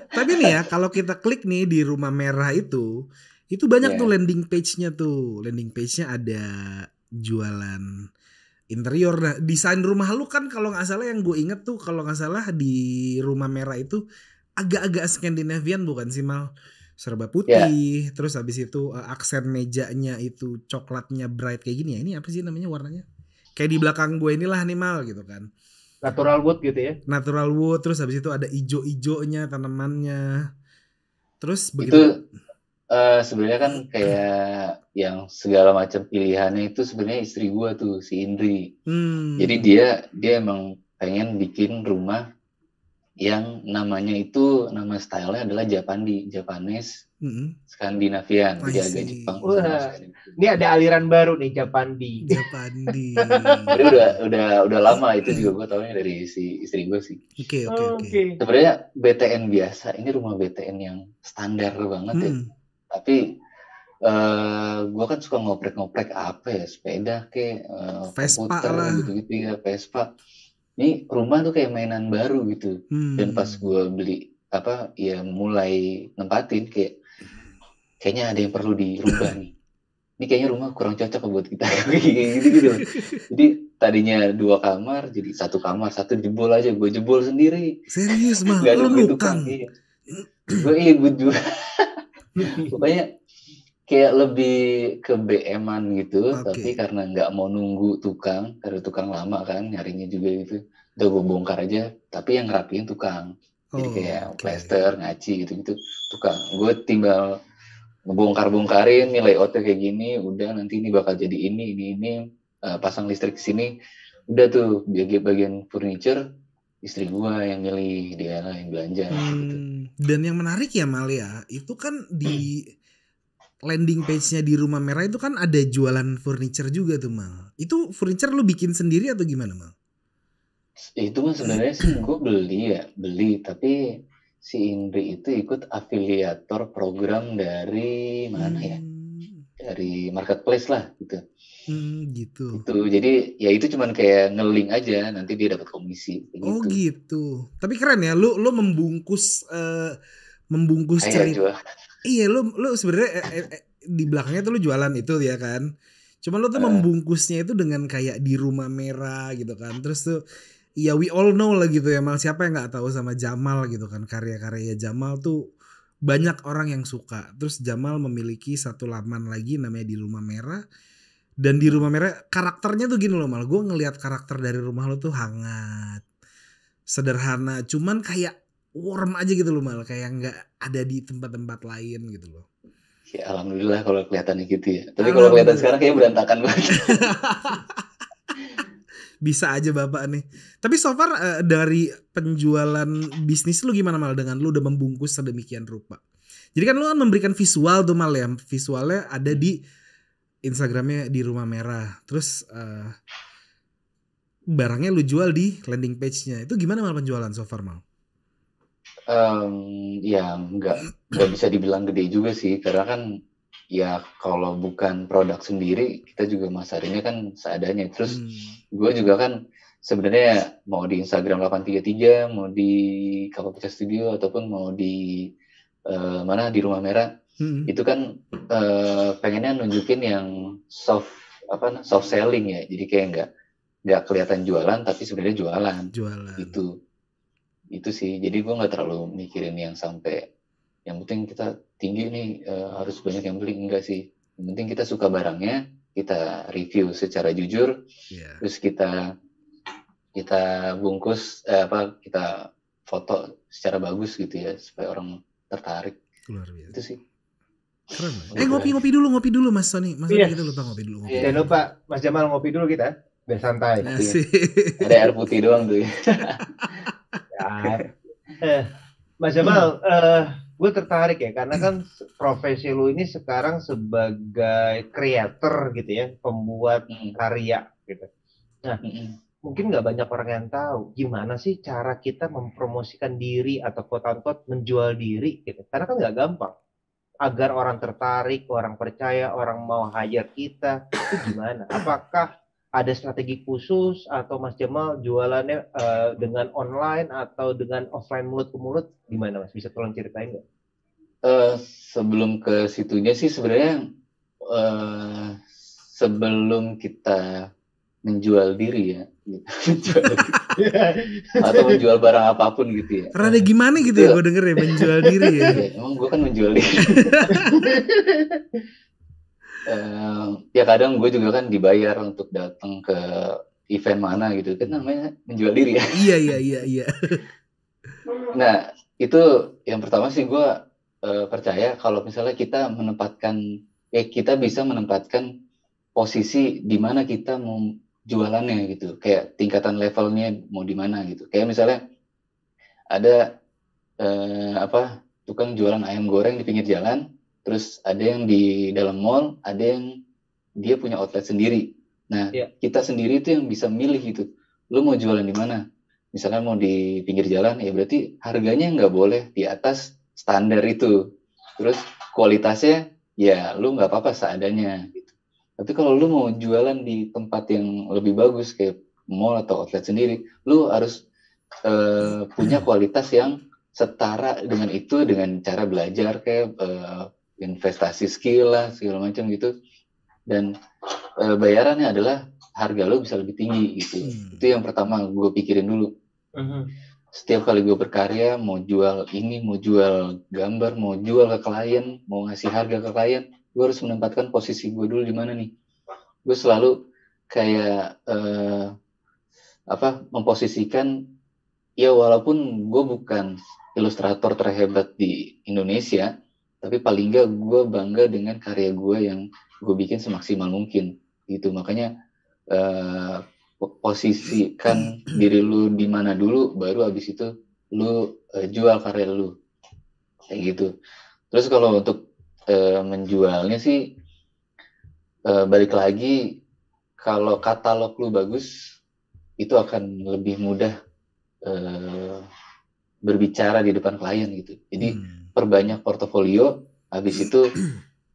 Tapi nih ya, kalau kita klik nih di rumah merah itu banyak tuh landing page-nya tuh. Landing page-nya ada jualan interior. Nah, desain rumah lu kan kalau nggak salah, yang gue inget tuh kalau nggak salah di rumah merah itu agak-agak Scandinavian bukan sih mal? Serba putih, terus habis itu aksen mejanya itu coklatnya bright kayak gini ya. Ini apa sih namanya warnanya? Kayak di belakang gue inilah nih mal gitu kan. Natural wood gitu ya. Natural wood, terus habis itu ada ijo-ijonya tanamannya. Terus begitu. Itu sebenarnya kan kayak yang segala macam pilihannya itu sebenarnya istri gue tuh, si Indri. Jadi dia emang pengen bikin rumah yang namanya itu, nama stylenya adalah Japanese Skandinavian, jadi agak Jepang. Wah, ini ada aliran baru nih, Japandi. Jadi udah lama itu juga gue tahunya dari si istri gue sih. Oke. Sebenarnya BTN biasa, ini rumah BTN yang standar banget ya. Tapi gue kan suka ngoprek-ngoprek apa ya, sepeda kayak komputer gitu-gitu ya, Vespa. Ini rumah tuh kayak mainan baru gitu. Dan pas gue beli apa ya, mulai nempatin kayaknya ada yang perlu dirubah nih. Ini kayaknya rumah kurang cocok buat kita gitu. Jadi tadinya 2 kamar jadi 1 kamar, 1 jebol aja, gue jebol sendiri. Serius mah? Gak ada lu tukang. Gue juga. Pokoknya kayak lebih ke BM-an gitu, tapi karena nggak mau nunggu tukang, karena tukang lama kan nyarinya juga gitu, udah gue bongkar aja, tapi yang ngerapiin tukang. Jadi kayak plester, ngaci gitu-gitu tukang. Gue tinggal ngebongkar-bongkarin, nih layoutnya kayak gini, udah nanti ini bakal jadi ini, pasang listrik di sini, udah tuh bagian furniture istri gue yang milih, dia lah yang belanja gitu. Dan yang menarik ya Malia, itu kan di landing page-nya di Rumah Merah itu kan ada jualan furniture juga tuh Mal. Itu furniture lu bikin sendiri atau gimana Mal? Itu mah sebenarnya sih gue beli, tapi si Indri itu ikut afiliator program dari mana ya? Dari marketplace lah gitu. Gitu. Itu jadi ya itu cuman kayak nge-link aja, nanti dia dapat komisi Oh gitu. gitu. Tapi keren ya, lu membungkus cerita. Iya, lu sebenarnya di belakangnya tuh lu jualan itu ya kan. Cuman lu tuh membungkusnya itu dengan kayak di Rumah Merah gitu kan. Terus tuh ya we all know lah gitu ya Mal, siapa yang nggak tahu sama Jamal gitu kan. Karya-karya Jamal tuh banyak orang yang suka. Terus Jamal memiliki satu laman lagi namanya di Rumah Merah. Dan di Rumah Merah karakternya tuh gini loh Mal, gue ngelihat karakter dari rumah lo tuh hangat, sederhana, cuman kayak warm aja gitu loh Mal, kayak nggak ada di tempat-tempat lain gitu loh. Ya alhamdulillah kalau kelihatannya gitu ya. Tapi kalau kelihatan sekarang kayak berantakan banget. Bisa aja bapak nih. Tapi so far dari penjualan bisnis lu gimana Mal, dengan lu udah membungkus sedemikian rupa? Jadi kan lu kan memberikan visual tuh Mal ya, visualnya ada di Instagramnya di Rumah Merah. Terus barangnya lu jual di landing page-nya. Itu gimana Mal penjualan so far Mal? Ya nggak bisa dibilang gede juga sih, karena kan ya kalau bukan produk sendiri kita juga masarinnya kan seadanya. Terus gue juga kan sebenarnya mau di Instagram 833, mau di Kapal Pecah Studio ataupun mau di mana di Rumah Merah, itu kan pengennya nunjukin yang soft selling ya. Jadi kayak nggak kelihatan jualan tapi sebenarnya jualan. Itu sih. Jadi gue nggak terlalu mikirin yang sampai yang penting kita tinggi nih harus banyak yang beli, enggak sih. Yang penting kita suka barangnya, kita review secara jujur, terus kita bungkus kita foto secara bagus gitu ya supaya orang tertarik. Luar biasa. Itu sih. Keren. Ngopi dulu Mas Sony. Mas Sony kita lupa ngopi dulu. Jangan lupa Mas Jamal ngopi dulu kita. Biar santai. Ada air putih doang tuh. Mas Jamal, gue tertarik ya karena kan profesi lu ini sekarang sebagai creator gitu ya, pembuat karya gitu. Nah, mungkin nggak banyak orang yang tahu gimana sih cara kita mempromosikan diri atau quote-unquote menjual diri gitu. Karena kan nggak gampang. Agar orang tertarik, orang percaya, orang mau hire kita, itu gimana? Apakah ada strategi khusus atau Mas Jamal jualannya dengan online atau dengan offline mulut ke mulut? Gimana Mas? Bisa tolong ceritain nggak? Sebelum ke situnya sih sebenarnya sebelum kita menjual diri ya, atau menjual barang apapun gitu ya. Rada gimana gitu ya gue denger ya, menjual diri ya. Emang gue kan menjual diri. Ya kadang gue juga kan dibayar untuk datang ke event mana gitu, kan namanya menjual diri ya. Iya. Nah itu yang pertama sih gue percaya kalau misalnya kita kita bisa menempatkan posisi di mana kita mau jualannya gitu, kayak tingkatan levelnya mau di mana gitu. Kayak misalnya ada tukang jualan ayam goreng di pinggir jalan, terus ada yang di dalam mall, ada yang dia punya outlet sendiri. Nah, kita sendiri itu yang bisa milih gitu. Lu mau jualan di mana? Misalnya mau di pinggir jalan, ya berarti harganya nggak boleh di atas standar itu. Terus kualitasnya ya lu nggak apa-apa seadanya gitu. Tapi kalau lu mau jualan di tempat yang lebih bagus kayak mall atau outlet sendiri, lu harus punya kualitas yang setara dengan itu, dengan cara belajar kayak investasi skill lah segala macam gitu. Dan bayarannya adalah harga lu bisa lebih tinggi gitu. Itu yang pertama gue pikirin dulu. Setiap kali gue berkarya, mau jual ini, mau jual gambar, mau jual ke klien, mau ngasih harga ke klien, gue harus menempatkan posisi gue dulu di mana nih. Gue selalu kayak memposisikan, ya walaupun gue bukan ilustrator terhebat di Indonesia, tapi paling nggak gue bangga dengan karya gue yang gue bikin semaksimal mungkin gitu. Makanya posisikan diri lu di mana dulu, baru abis itu lu jual karya lu kayak gitu. Terus kalau untuk menjualnya sih balik lagi, kalau katalog lu bagus itu akan lebih mudah berbicara di depan klien gitu. Jadi perbanyak portofolio, habis itu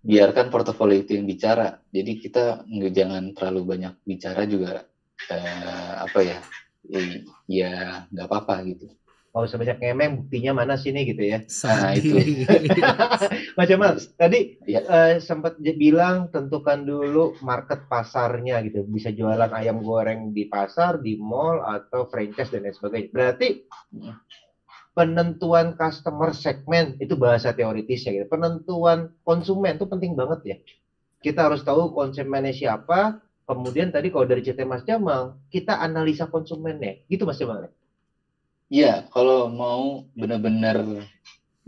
biarkan portofolio itu yang bicara. Jadi kita jangan terlalu banyak bicara juga, ya nggak apa-apa gitu. Mau sebanyak ngemeng, buktinya mana sih nih gitu ya. Nah itu. Mas Jamal, tadi Ya. sempat bilang tentukan dulu market pasarnya gitu. Bisa jualan ayam goreng di pasar, di mall, atau franchise dan lain sebagainya. Berarti penentuan customer segment itu bahasa teoritis ya gitu. Penentuan konsumen itu penting banget ya. Kita harus tahu konsumennya siapa. Kemudian tadi kalau dari cerita Mas Jamal, kita analisa konsumennya. Gitu Mas Jamal. Iya, kalau mau benar-benar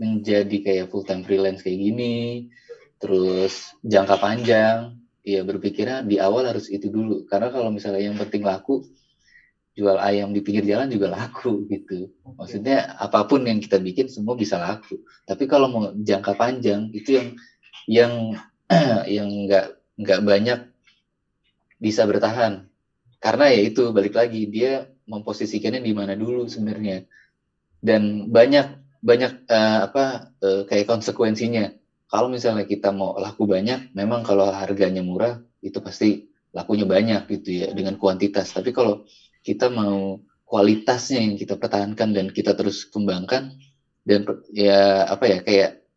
menjadi kayak full time freelance kayak gini, terus jangka panjang, ya berpikirnya di awal harus itu dulu. Karena kalau misalnya yang penting laku, jual ayam di pinggir jalan juga laku gitu. Maksudnya apapun yang kita bikin semua bisa laku. Tapi kalau mau jangka panjang itu yang yang nggak banyak bisa bertahan. Karena ya itu balik lagi dia memposisikannya di mana dulu sebenarnya. Dan banyak kayak konsekuensinya. Kalau misalnya kita mau laku banyak, memang kalau harganya murah itu pasti lakunya banyak gitu ya dengan kuantitas. Tapi kalau kita mau kualitasnya yang kita pertahankan dan kita terus kembangkan, dan ya kayak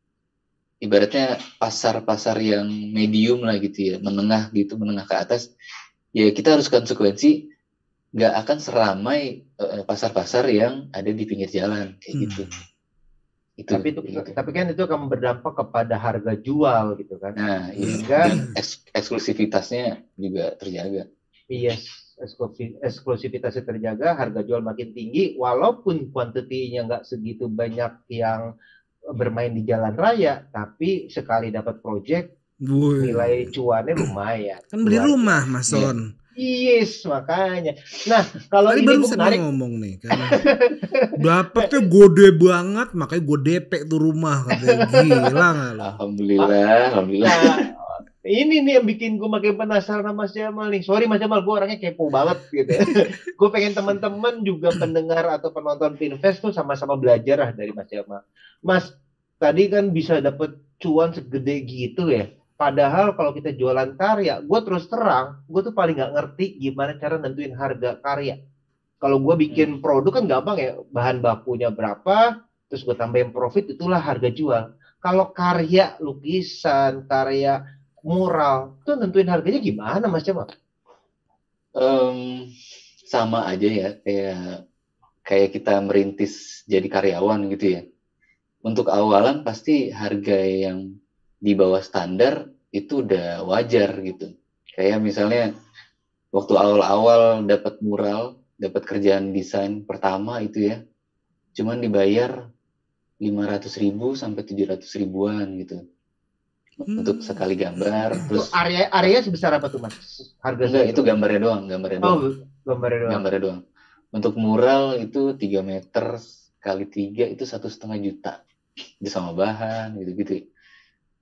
ibaratnya pasar-pasar yang medium lah gitu ya, menengah ke atas, ya kita harus konsekuensi, nggak akan seramai pasar-pasar yang ada di pinggir jalan kayak gitu. Tapi kan itu akan berdampak kepada harga jual gitu kan. Nah, dan eksklusivitasnya juga terjaga. Yes, eksklusivitasnya terjaga, harga jual makin tinggi, walaupun kuantitinya nggak segitu banyak yang bermain di jalan raya, tapi sekali dapat project, nilai cuannya lumayan. Kan beli rumah, Mas Son. Yes, makanya. Nah, kalau tadi ini baru gue menarik ngomong nih kan. Dapatnya gede banget, makanya gue DP tuh rumah, katanya. Gila nggak lo? Alhamdulillah. Nah, ini nih yang bikin gue makin penasaran sama Mas Jamal nih. Sorry Mas Jamal, gue orangnya kepo banget gitu ya. Gue pengen teman-teman juga pendengar atau penonton Pinvest tuh sama-sama belajar lah dari Mas Jamal. Mas, tadi kan bisa dapet cuan segede gitu ya. Padahal kalau kita jualan karya, gue terus terang, gue tuh paling nggak ngerti gimana cara nentuin harga karya. Kalau gue bikin produk kan gampang ya, bahan bakunya berapa, terus gue tambahin profit, itulah harga jual. Kalau karya lukisan, karya mural, tuh nentuin harganya gimana Mas Jamal? Sama aja ya, kayak kita merintis jadi karyawan gitu ya. Untuk awalan pasti harga yang di bawah standar itu udah wajar gitu. Kayak misalnya waktu awal-awal dapat mural, dapat kerjaan desain pertama itu ya, cuman dibayar 500.000 sampai 700.000-an gitu. Untuk sekali gambar. Terus area sebesar apa tuh Mas? Harga enggak, itu gambarnya doang. Gambarnya doang. Untuk mural itu 3 meter kali 3 itu 1,5 juta. Itu sama bahan gitu-gitu.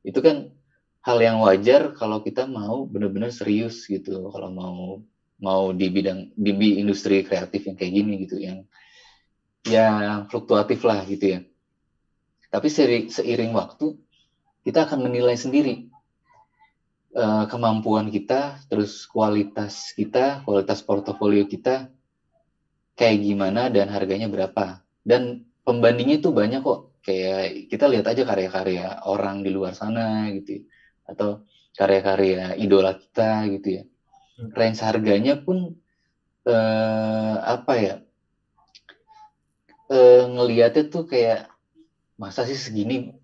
Itu kan hal yang wajar kalau kita mau benar-benar serius gitu, kalau mau di industri kreatif yang kayak gini gitu, yang ya fluktuatif lah gitu ya. Tapi seiring waktu kita akan menilai sendiri kemampuan kita, terus kualitas portofolio kita kayak gimana dan harganya berapa. Dan pembandingnya tuh banyak kok. Kayak kita lihat aja karya-karya orang di luar sana gitu ya. Atau karya-karya idola kita gitu ya. Range harganya pun ngelihatnya tuh kayak masa sih segini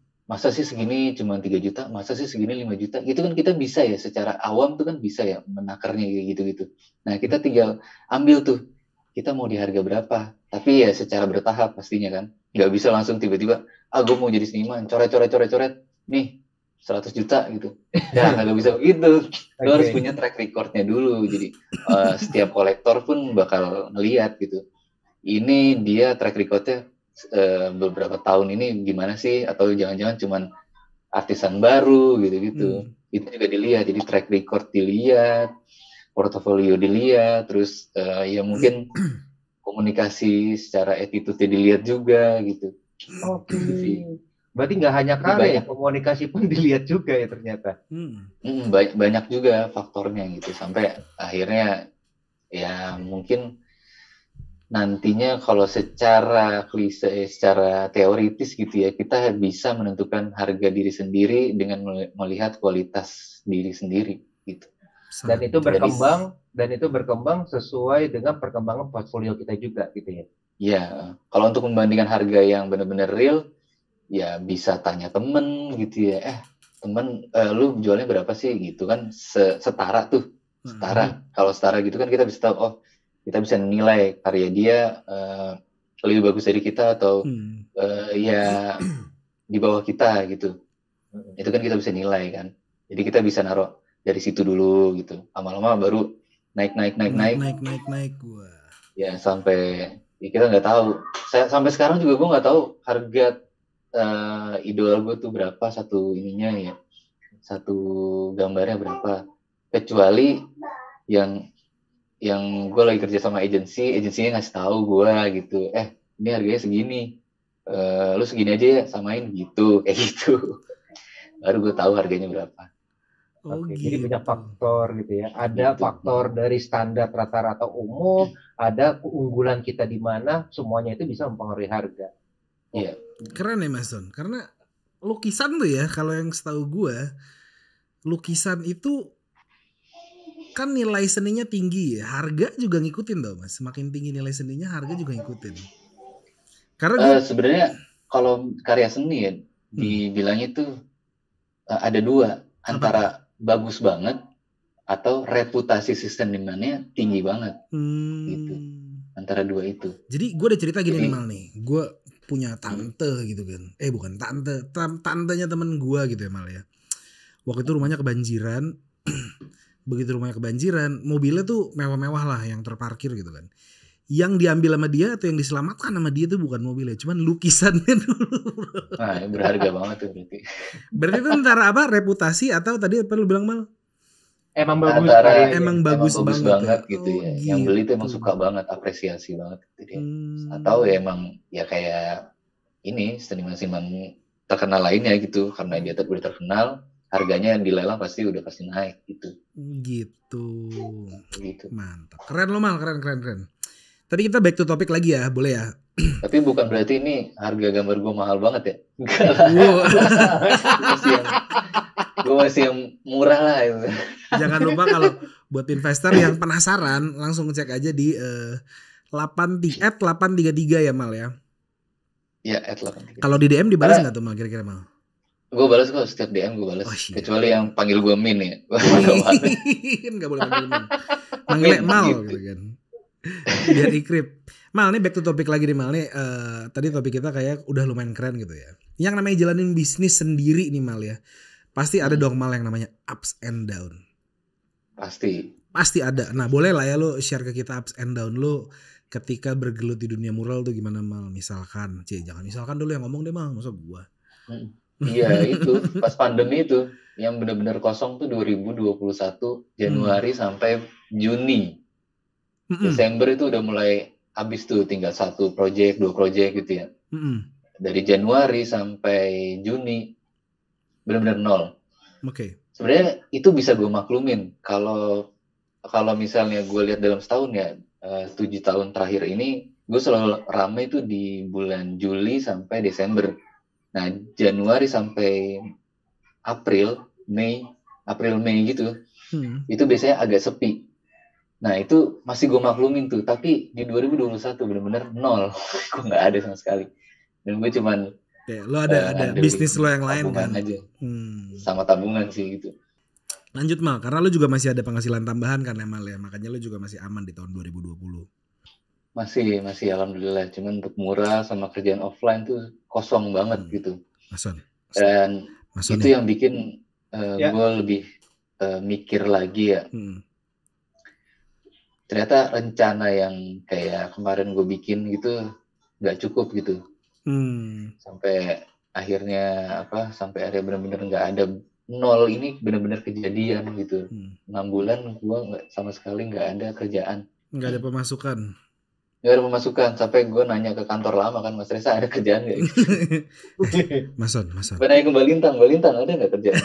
cuma 3 juta, masa sih segini 5 juta. Gitu kan kita bisa ya, secara awam tuh kan bisa ya menakarnya kayak gitu-gitu. Nah, kita tinggal ambil tuh, kita mau di harga berapa. Tapi ya secara bertahap pastinya kan. Nggak bisa langsung tiba-tiba, gue mau jadi seniman, coret, nih 100 juta gitu. Nah, nggak bisa begitu. Lo harus punya track recordnya dulu. Jadi setiap kolektor pun bakal ngeliat gitu. Ini dia track recordnya beberapa tahun ini gimana sih, atau jangan-jangan cuman artisan baru gitu-gitu. Itu juga dilihat, jadi track record dilihat, portofolio dilihat, terus ya mungkin komunikasi secara attitude dilihat juga gitu. Oke. Gitu sih. Berarti nggak hanya Jadi karya, banyak, komunikasi pun dilihat juga ya ternyata. banyak juga faktornya gitu, sampai akhirnya ya mungkin nantinya kalau secara klise, secara teoritis gitu ya, kita bisa menentukan harga diri sendiri dengan melihat kualitas diri sendiri gitu. Dan itu Jadi berkembang sesuai dengan perkembangan portfolio kita juga gitu ya. ya, kalau untuk membandingkan harga yang benar-benar real, ya bisa tanya temen gitu ya. Temen, lu jualnya berapa sih gitu kan? Setara tuh, setara. Kalau setara gitu kan kita bisa tahu, oh kita bisa nilai karya dia lebih bagus dari kita atau ya di bawah kita gitu. Itu kan kita bisa nilai kan. Jadi kita bisa naruh dari situ dulu gitu. Lama-lama baru naik. Gua. Ya sampai ya kita nggak tahu. Sampai sekarang juga gue nggak tahu harga idola gue tuh berapa satu ininya ya. Satu gambarnya berapa. Kecuali yang gue lagi kerja sama agensinya ngasih tahu gue gitu. Ini harganya segini. Lu segini aja ya, samain gitu, kayak gitu. Baru gue tahu harganya berapa. Oke, gitu. jadi banyak faktor gitu ya. Ada faktor dari standar rata-rata umum, ada keunggulan kita di mana, semuanya itu bisa mempengaruhi harga. Iya. Keren ya Mas Don, karena lukisan tuh ya, kalau yang setahu gue, lukisan itu kan nilai seninya tinggi ya, harga juga ngikutin tau Mas. Semakin tinggi nilai seninya, harga juga ngikutin. Karena sebenarnya kalau karya seni ya, dibilangnya tuh ada dua, antara bagus banget atau reputasi senimannya tinggi banget gitu, antara dua itu. Jadi gue ada cerita gini nih Mal nih, gue punya tante gitu kan, bukan tantenya temen gue gitu ya Mal ya. Waktu itu rumahnya kebanjiran, begitu rumahnya kebanjiran, mobilnya tuh mewah-mewah lah yang terparkir gitu kan. Yang diambil sama dia atau yang diselamatkan sama dia tuh bukan mobilnya, cuman lukisannya dulu. Nah, berharga banget tuh berarti. Berarti itu antara apa? Reputasi atau tadi apa lu bilang Mal? Emang bagus emang bagus banget ya? gitu ya. Yang beli tuh emang suka banget, apresiasi banget gitu dia. Atau ya emang ya kayak ini seniman-seniman terkenal lainnya gitu, karena dia udah terkenal, harganya dilelang pasti udah pasti naik gitu. Gitu. Mantap. Keren lo Mal, keren. Tadi kita back to topic lagi ya, boleh ya? Tapi bukan berarti ini harga gambar gue mahal banget ya. Enggak lah. Gue masih yang murah lah itu. Jangan lupa kalau buat investor yang penasaran, langsung cek aja di 833 ya Mal ya. Iya, @833. Kalau di DM dibalas nggak tuh Mal kira-kira Mal? Gue balas kok, setiap DM gue balas. Kecuali yang panggil gue Min ya. Nggak boleh panggil Min. Manggilnya Mal gitu kan. Biar ikrip. Mal, nih back to topik lagi nih Mal. Nih tadi topik kita kayak udah lumayan keren gitu ya. Yang namanya jalanin bisnis sendiri nih Mal ya. Pasti ada dong Mal yang namanya ups and down. Pasti ada. Nah boleh lah ya lo share ke kita ups and down lo ketika bergelut di dunia mural tuh gimana Mal. Misalkan, jangan misalkan dulu yang ngomong deh Mal, masa gua. Iya itu pas pandemi itu yang benar-benar kosong tuh 2021 Januari sampai Juni. Desember itu udah mulai habis tuh, tinggal 1 project 2 project gitu ya. Dari Januari sampai Juni benar-benar nol. Sebenarnya itu bisa gue maklumin kalau misalnya gue lihat dalam setahun ya, 7 tahun terakhir ini gue selalu ramai itu di bulan Juli sampai Desember. Nah Januari sampai April Mei gitu, itu biasanya agak sepi. Nah itu masih gue maklumin tuh, tapi di 2021 benar-benar nol. Gue nggak ada sama sekali. Dan gue cuman lo ada bisnis lo yang lain kan aja. Sama tabungan sih gitu. Lanjut Mal, karena lo juga masih ada penghasilan tambahan kan ya Mal ya, makanya lo juga masih aman di tahun 2020. Masih alhamdulillah. Cuman untuk mural sama kerjaan offline tuh kosong banget gitu. Dan itu yang bikin gue lebih mikir lagi ya. Ternyata rencana yang kayak kemarin gue bikin gitu nggak cukup gitu. Sampai akhirnya sampai akhirnya benar-benar nggak ada, nol ini benar-benar kejadian gitu. 6 bulan gue sama sekali nggak ada kerjaan, Nggak ada pemasukan. nggak ada pemasukan, sampai gue nanya ke kantor lama kan, Mas Reza ada kerjaan nggak gitu. Mason. Gue nanya ke Mbak Lintang ada nggak kerjaan?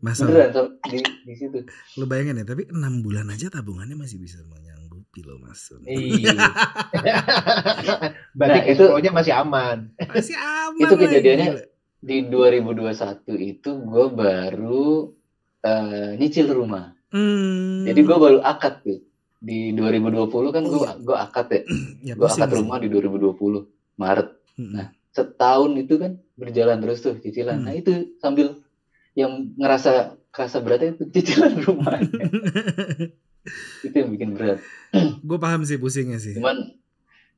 Mason. Beneran di situ. Lu bayangin ya, tapi 6 bulan aja tabungannya masih bisa menyanggupi loh Mason. Iya. Berarti cash flow-nya masih aman. Masih aman. Itu kejadiannya di 2021 itu gue baru nyicil rumah. Jadi gue baru akad tuh. Di 2020 kan gue akad ya. Gue akad rumah di 2020 Maret. Nah, setahun itu kan berjalan terus tuh cicilan. Nah, itu sambil yang kerasa beratnya itu cicilan rumahnya. Itu yang bikin berat. Gue paham sih pusingnya sih.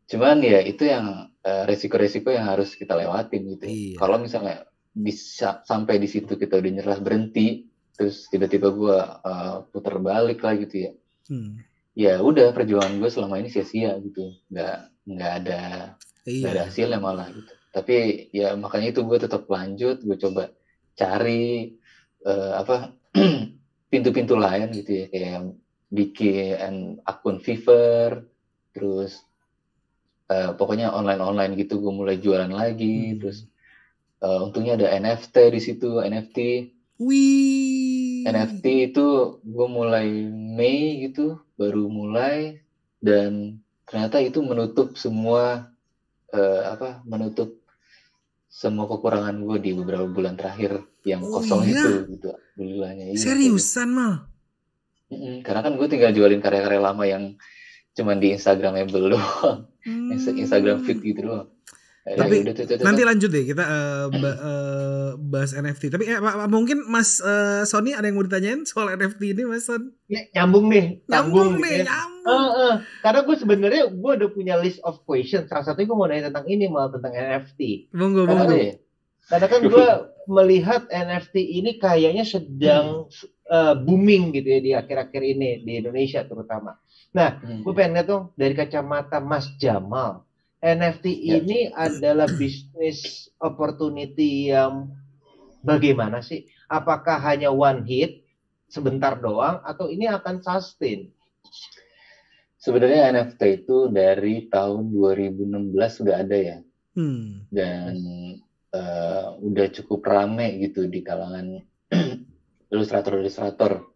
Cuman ya itu yang resiko-resiko yang harus kita lewatin gitu. Iya. Kalau misalnya bisa sampai di situ kita udah nyerah berhenti, terus tiba-tiba gue putar balik lah gitu ya. Ya udah, perjuangan gue selama ini sia-sia gitu, nggak ada hasilnya malah gitu. Tapi ya makanya itu gue tetap lanjut, gue coba cari pintu-pintu lain gitu ya, kayak bikin akun Fiverr, terus pokoknya online gitu gue mulai jualan lagi. Terus untungnya ada NFT di situ, NFT. Wih. NFT itu gue mulai Mei gitu, baru mulai, dan ternyata itu menutup semua menutup semua kekurangan gue di beberapa bulan terakhir yang kosong itu gitu. Alhamdulillahnya. Seriusan Mal? Karena kan gue tinggal jualin karya-karya lama yang cuman di Instagramable doang, Instagram feed gitu doang. Tapi nanti lanjut deh kita bahas NFT. Tapi mungkin Mas Sony ada yang mau ditanyain soal NFT ini, Mas Son? Ya, nyambung nih. Karena gue sebenarnya gue udah punya list of questions. Salah satunya gue mau nanya tentang ini, malah tentang NFT. Karena kan gue melihat NFT ini kayaknya sedang booming gitu ya di akhir-akhir ini di Indonesia terutama. Nah, gue pengen lihat dong dari kacamata Mas Jamal, NFT ini adalah bisnis opportunity yang bagaimana sih? Apakah hanya one hit sebentar doang atau ini akan sustain? Sebenarnya NFT itu dari tahun 2016 sudah ada ya. Dan udah cukup rame gitu di kalangan ilustrator.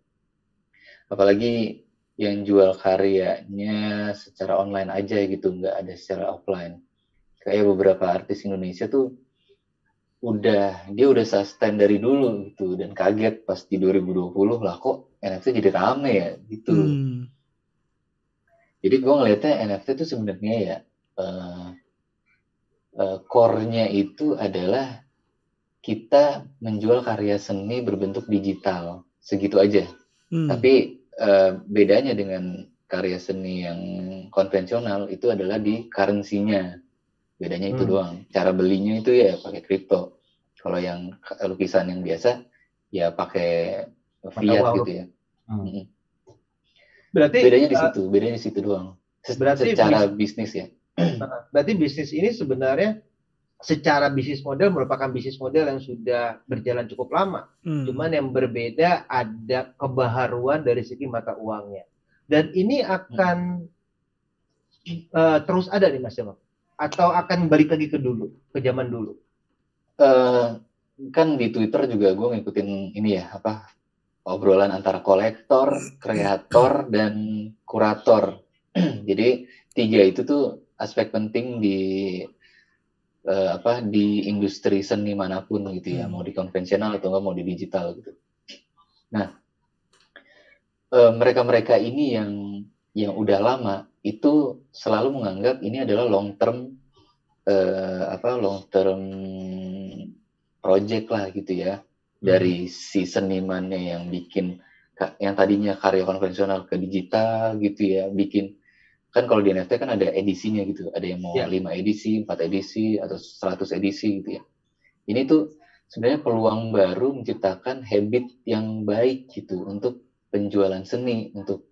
Apalagi yang jual karyanya secara online aja gitu, nggak ada secara offline. Kayak beberapa artis Indonesia tuh dia udah sustain dari dulu gitu, dan kaget pas di 2020 lah kok NFT jadi rame ya gitu. Jadi gue ngeliatnya NFT tuh sebenarnya ya core-nya itu adalah kita menjual karya seni berbentuk digital, segitu aja. Tapi bedanya dengan karya seni yang konvensional itu adalah di currency-nya. Bedanya itu doang. Cara belinya itu ya pakai kripto. Kalau yang lukisan yang biasa ya pakai fiat gitu ya. Berarti bedanya di situ doang. Secara bisnis ya. Berarti bisnis ini sebenarnya secara bisnis model merupakan bisnis model yang sudah berjalan cukup lama. Cuman yang berbeda ada kebaharuan dari segi mata uangnya. Dan ini akan terus ada nih Mas Jamal? Atau akan balik lagi ke zaman dulu? Kan di Twitter juga gue ngikutin ini ya, obrolan antara kolektor, kreator, dan kurator. Jadi 3 itu tuh aspek penting di industri seni manapun gitu ya, mau di konvensional atau nggak mau di digital gitu. Nah, mereka ini yang udah lama itu selalu menganggap ini adalah long term project lah gitu ya, dari si senimannya yang bikin yang tadinya karya konvensional ke digital gitu ya, bikin. Kan kalau di NFT kan ada edisinya gitu, ada yang mau 5 edisi, 4 edisi, atau 100 edisi gitu ya. Ini tuh sebenarnya peluang baru menciptakan habit yang baik gitu untuk penjualan seni, untuk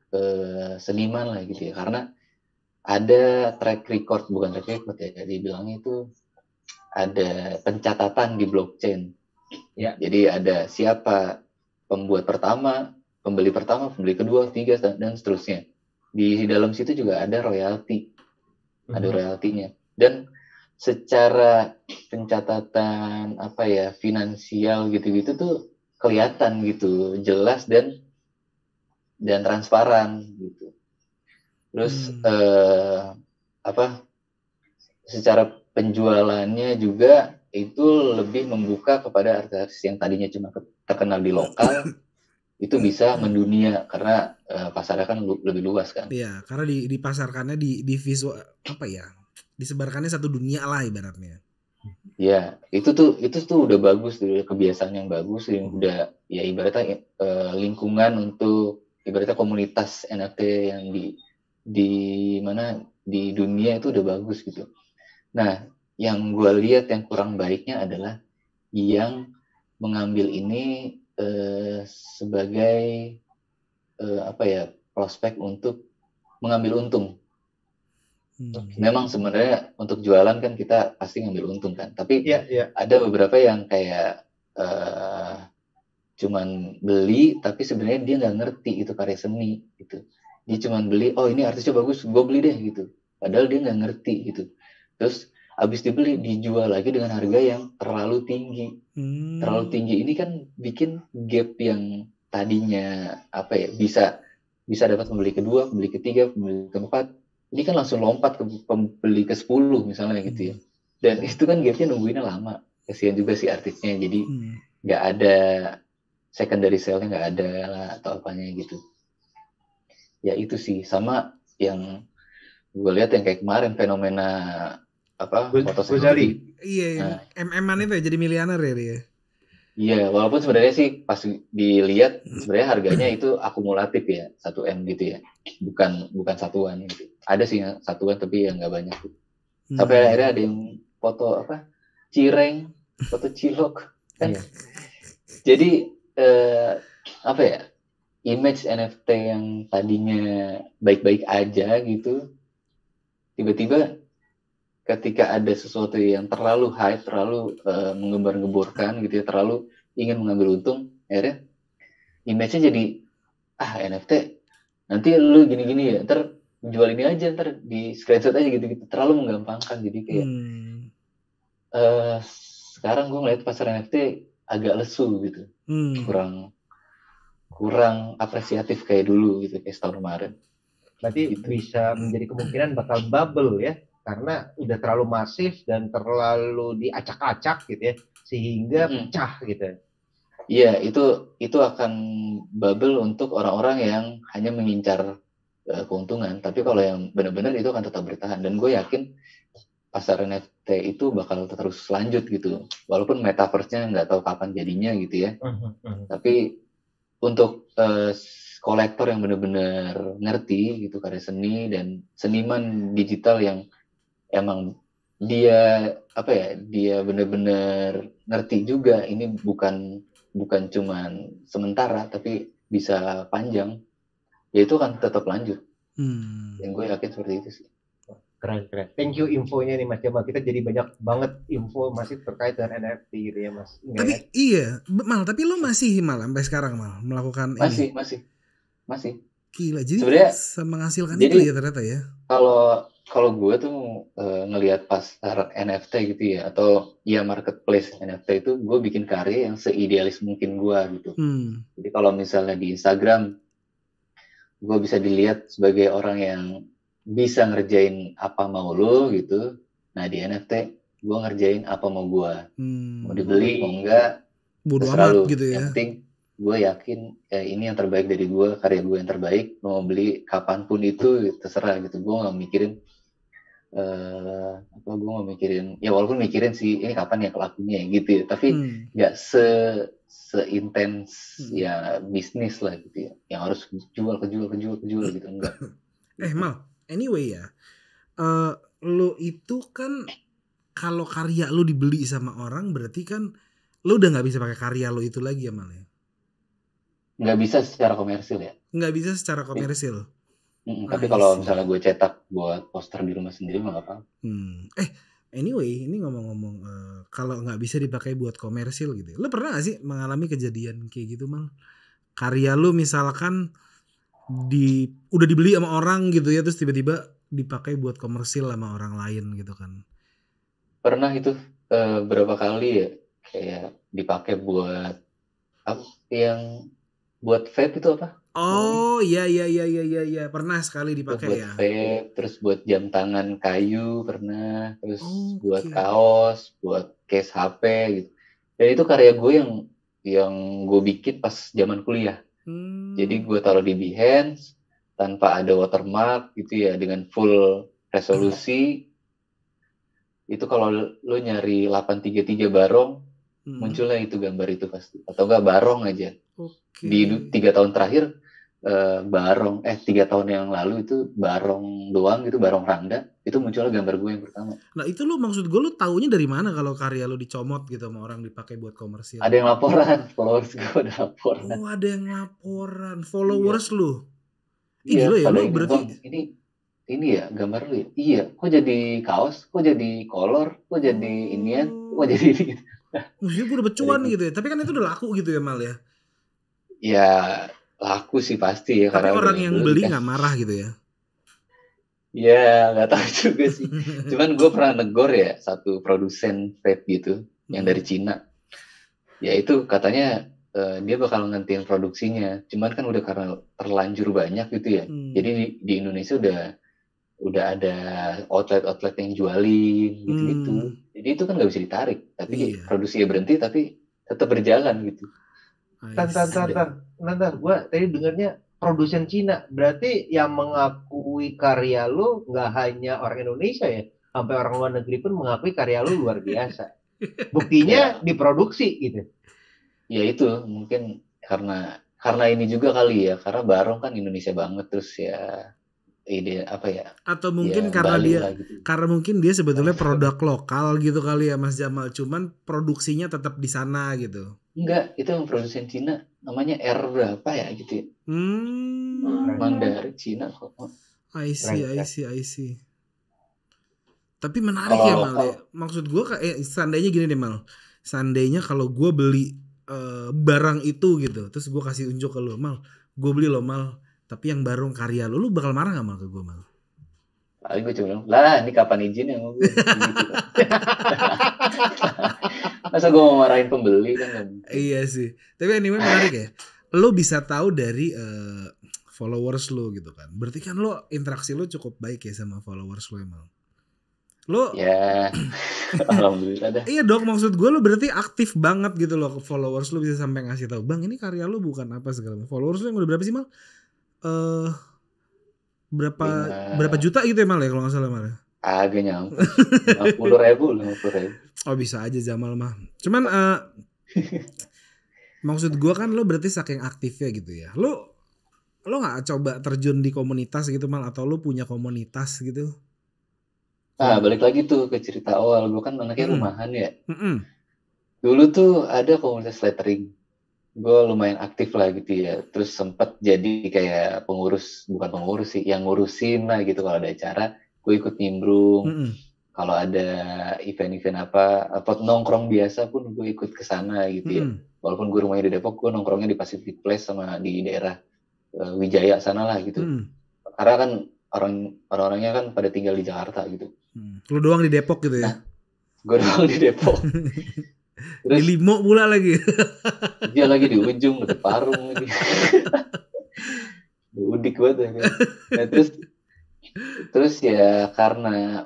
seniman lah gitu ya. Karena ada bukan track record ya, dibilangnya itu ada pencatatan di blockchain. Ya. Jadi ada siapa pembuat pertama, pembeli kedua, ketiga, dan seterusnya. Di dalam situ juga ada royalti, ada royaltinya. Dan secara pencatatan finansial gitu-gitu tuh kelihatan gitu, jelas dan transparan gitu. Terus secara penjualannya juga itu lebih membuka kepada artis yang tadinya cuma terkenal di lokal itu bisa mendunia karena pasarnya kan lebih luas kan. Iya, karena dipasarkannya di visual disebarkannya satu dunia lah ibaratnya. Ya, itu tuh udah bagus tuh, kebiasaan yang bagus, yang udah ya ibaratnya lingkungan untuk ibaratnya komunitas NFT yang di mana di dunia itu udah bagus gitu. Nah, yang gue lihat yang kurang baiknya adalah yang mengambil ini sebagai prospek untuk mengambil untung. Memang sebenarnya untuk jualan kan kita pasti ngambil untung kan, tapi ada beberapa yang kayak cuman beli tapi sebenarnya dia nggak ngerti itu karya seni gitu. Dia cuman beli, oh ini artisnya bagus, gue beli deh gitu. Padahal dia nggak ngerti gitu. Terus habis dibeli dijual lagi dengan harga yang terlalu tinggi. Terlalu tinggi ini kan bikin gap yang tadinya bisa dapat pembeli kedua, pembeli ketiga, pembeli keempat. Ini kan langsung lompat ke pembeli ke-10 misalnya gitu ya. Dan itu kan gapnya nungguinnya lama. Kasihan juga si artisnya. Jadi nggak ada secondary sale-nya, nggak ada lah atau apanya gitu. Ya itu sih. Sama yang gue lihat yang kayak kemarin fenomena foto selfie. Iya, MM-an itu ya jadi miliuner ya dia. Iya, walaupun sebenarnya sih pas dilihat sebenarnya harganya itu akumulatif ya, 1M gitu ya. Bukan satuan gitu. Ada sih yang satuan tapi yang nggak banyak gitu. Sampai akhirnya ada yang foto cireng, foto cilok kan. Jadi image NFT yang tadinya baik-baik aja gitu, tiba-tiba ketika ada sesuatu yang terlalu hype, terlalu menggembar-gemborkan gitu ya, terlalu ingin mengambil untung, akhirnya image-nya jadi NFT nanti lu gini-gini ya, ntar jual ini aja, ntar di screenshot aja gitu-gitu, terlalu menggampangkan. Jadi kayak sekarang gue ngeliat pasar NFT agak lesu gitu, kurang apresiatif kayak dulu gitu, kayak setahun kemarin. Berarti gitu. Bisa menjadi kemungkinan bakal bubble ya, karena udah terlalu masif dan terlalu diacak-acak gitu ya, sehingga pecah gitu. Iya, itu akan bubble untuk orang-orang yang hanya mengincar keuntungan. Tapi kalau yang benar-benar itu akan tetap bertahan. Dan gue yakin pasar NFT itu bakal terus lanjut gitu. Walaupun metaverse-nya nggak tahu kapan jadinya gitu ya. Tapi untuk kolektor yang benar-benar ngerti gitu karya seni dan seniman digital yang emang dia benar-benar ngerti juga ini bukan cuman sementara tapi bisa panjang, ya itu kan tetap lanjut. Yang gue yakin seperti itu sih. Keren. Thank you infonya nih Mas Jamal. Kita jadi banyak banget info masih terkait dengan NFT gitu ya Mas. Tapi iya, tapi lo masih sampai sekarang melakukan masih. Gila, jadi sebenarnya menghasilkan itu ya ternyata ya. Kalau gue tuh ngelihat pasar NFT gitu ya, atau ya marketplace NFT itu, gue bikin karya yang seidealis mungkin gue gitu. Jadi kalau misalnya di Instagram, gue bisa dilihat sebagai orang yang bisa ngerjain apa mau lo gitu. Nah di NFT, gue ngerjain apa mau gue. Mau dibeli, mau enggak, bodo amat gitu ya. Yang penting gue yakin ini yang terbaik dari gue, karya gue yang terbaik. Mau beli kapanpun itu terserah gitu. Gue nggak mikirin gue nggak mikirin, ya walaupun mikirin sih ini kapan ya kelakunya gitu ya, tapi nggak seintens ya bisnis lah gitu ya, yang harus jual gitu, enggak. Mal, anyway ya, lo itu kan kalau karya lo dibeli sama orang berarti kan lo udah nggak bisa pakai karya lo itu lagi ya Mal ya? Nggak bisa secara komersil ya? Nggak bisa secara komersil. Tapi kalau misalnya gue cetak buat poster di rumah sendiri mah nggak apa-apa. Anyway, ini ngomong-ngomong kalau nggak bisa dipakai buat komersil gitu. Lo pernah gak sih mengalami kejadian kayak gitu, Mal? Karya lo misalkan udah dibeli sama orang gitu ya, terus tiba-tiba dipakai buat komersil sama orang lain gitu kan. Pernah itu berapa kali ya, kayak dipakai buat apa yang buat vape itu apa? Oh iya, pernah sekali Itu dipakai buat ya. vape, terus buat jam tangan kayu pernah, terus buat Oke. kaos, buat case HP gitu. Dan itu karya gue yang gue bikin pas zaman kuliah. Jadi gue taruh di Behance tanpa ada watermark gitu ya, dengan full resolusi. Itu kalau lo nyari 833 barong, munculnya itu gambar itu pasti. Atau enggak barong aja. Oke. Di 3 tahun terakhir barong 3 tahun yang lalu itu barong doang gitu, barong Rangda itu munculnya gambar gue yang pertama. Nah itu lo maksud gue, lo taunya dari mana kalau karya lo dicomot gitu sama orang dipakai buat komersial? Ada yang laporan, followers gue ada laporan. Oh ada yang laporan, followers lo. Iya, Gila ya pada lo ini berarti. bang, ini ya gambar lu ya. Iya, kok jadi kaos, kok jadi kolor, kok jadi inian, kok jadi ini. Maksudnya gue dapet cuan gitu ya. Tapi kan itu udah laku gitu ya, Mal ya. Ya laku sih pasti ya. Tapi karena orang udah yang beli nggak marah gitu ya. Ya nggak tahu juga sih. Cuman gue pernah negor ya satu produsen vape gitu yang dari Cina. Ya itu katanya dia bakal ngentiin produksinya. Cuman kan udah karena terlanjur banyak gitu ya. Jadi di Indonesia udah ada outlet yang jualin gitu-gitu. Jadi itu kan nggak bisa ditarik. Tapi produksinya berhenti tapi tetap berjalan gitu. Ntar, gue tadi dengarnya produsen Cina, berarti yang mengakui karya lu nggak hanya orang Indonesia ya, sampai orang luar negeri pun mengakui karya lu luar biasa. Buktinya diproduksi gitu. Ya itu mungkin karena ini juga kali ya, karena Barong kan Indonesia banget, terus ya ide apa ya? Atau mungkin ya, karena dia gitu. karena mungkin dia sebetulnya produk lokal gitu kali ya Mas Jamal, cuman produksinya tetap di sana gitu. Enggak, itu yang produsen Cina namanya R berapa ya gitu ya. Mandarin Cina kok. I see. Tapi menarik ya Mal ya. Maksud gue kayak seandainya gini deh Mal. Seandainya kalau gue beli barang itu gitu, terus gue kasih unjuk ke lu, Mal, gue beli lo Mal, tapi yang barong karya lu bakal marah gak Mal ke gue Mal? Paling gue cuma bilang, lah ini kapan izin yang gue gitu. Masa gue mau marahin pembeli kan? Iya sih. Tapi anyway menarik ya. Lo bisa tahu dari followers lo gitu kan. Berarti kan lo interaksi lo cukup baik ya sama followers lo emang. Lo ya alhamdulillah dah. Iya dong, maksud gue lo berarti aktif banget gitu loh ke followers lo, bisa sampai ngasih tahu, Bang ini karya lo bukan apa segala macam. Followers lo yang udah berapa sih Mal? Berapa juta gitu ya Mal ya kalau nggak salah Mal? Agak nyampe 50.000. Oh bisa aja Jamal mah. Cuman maksud gue kan lo berarti saking aktifnya gitu ya. Lo nggak coba terjun di komunitas gitu Mal, atau lo punya komunitas gitu? Balik lagi tuh ke cerita awal, gue kan anaknya rumahan ya. Dulu tuh ada komunitas lettering, gue lumayan aktif lah gitu ya. Terus sempet jadi kayak bukan pengurus sih, yang ngurusin lah gitu. Kalau ada acara, gue ikut nimbrung. Kalau ada event-event apa nongkrong biasa pun gue ikut ke sana gitu ya. Walaupun gue rumahnya di Depok, gue nongkrongnya di Pacific Place sama di daerah Wijaya sana lah gitu. Karena kan orang-orangnya kan pada tinggal di Jakarta gitu. Lu doang di Depok gitu ya? Nah, gue doang di Depok. Terus, di Limo pula lagi. Dia lagi di ujung, di Parung lagi. Udik banget ya. Nah, terus ya karena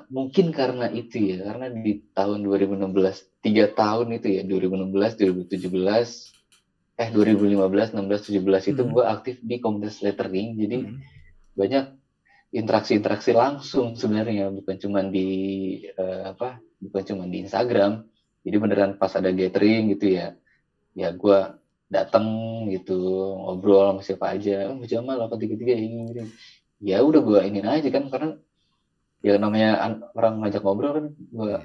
itu ya, karena di tahun 2016, 3 tahun itu ya, 2016, 2017, 2015, 16, 17 itu gue aktif di komunitas lettering. Jadi banyak interaksi langsung sebenarnya, bukan cuma di Instagram. Jadi beneran pas ada gathering gitu ya gue datang gitu, ngobrol sama siapa aja, Jamal 833 ini. Ya udah gue ini aja kan, karena ya namanya orang ngajak ngobrol kan, gue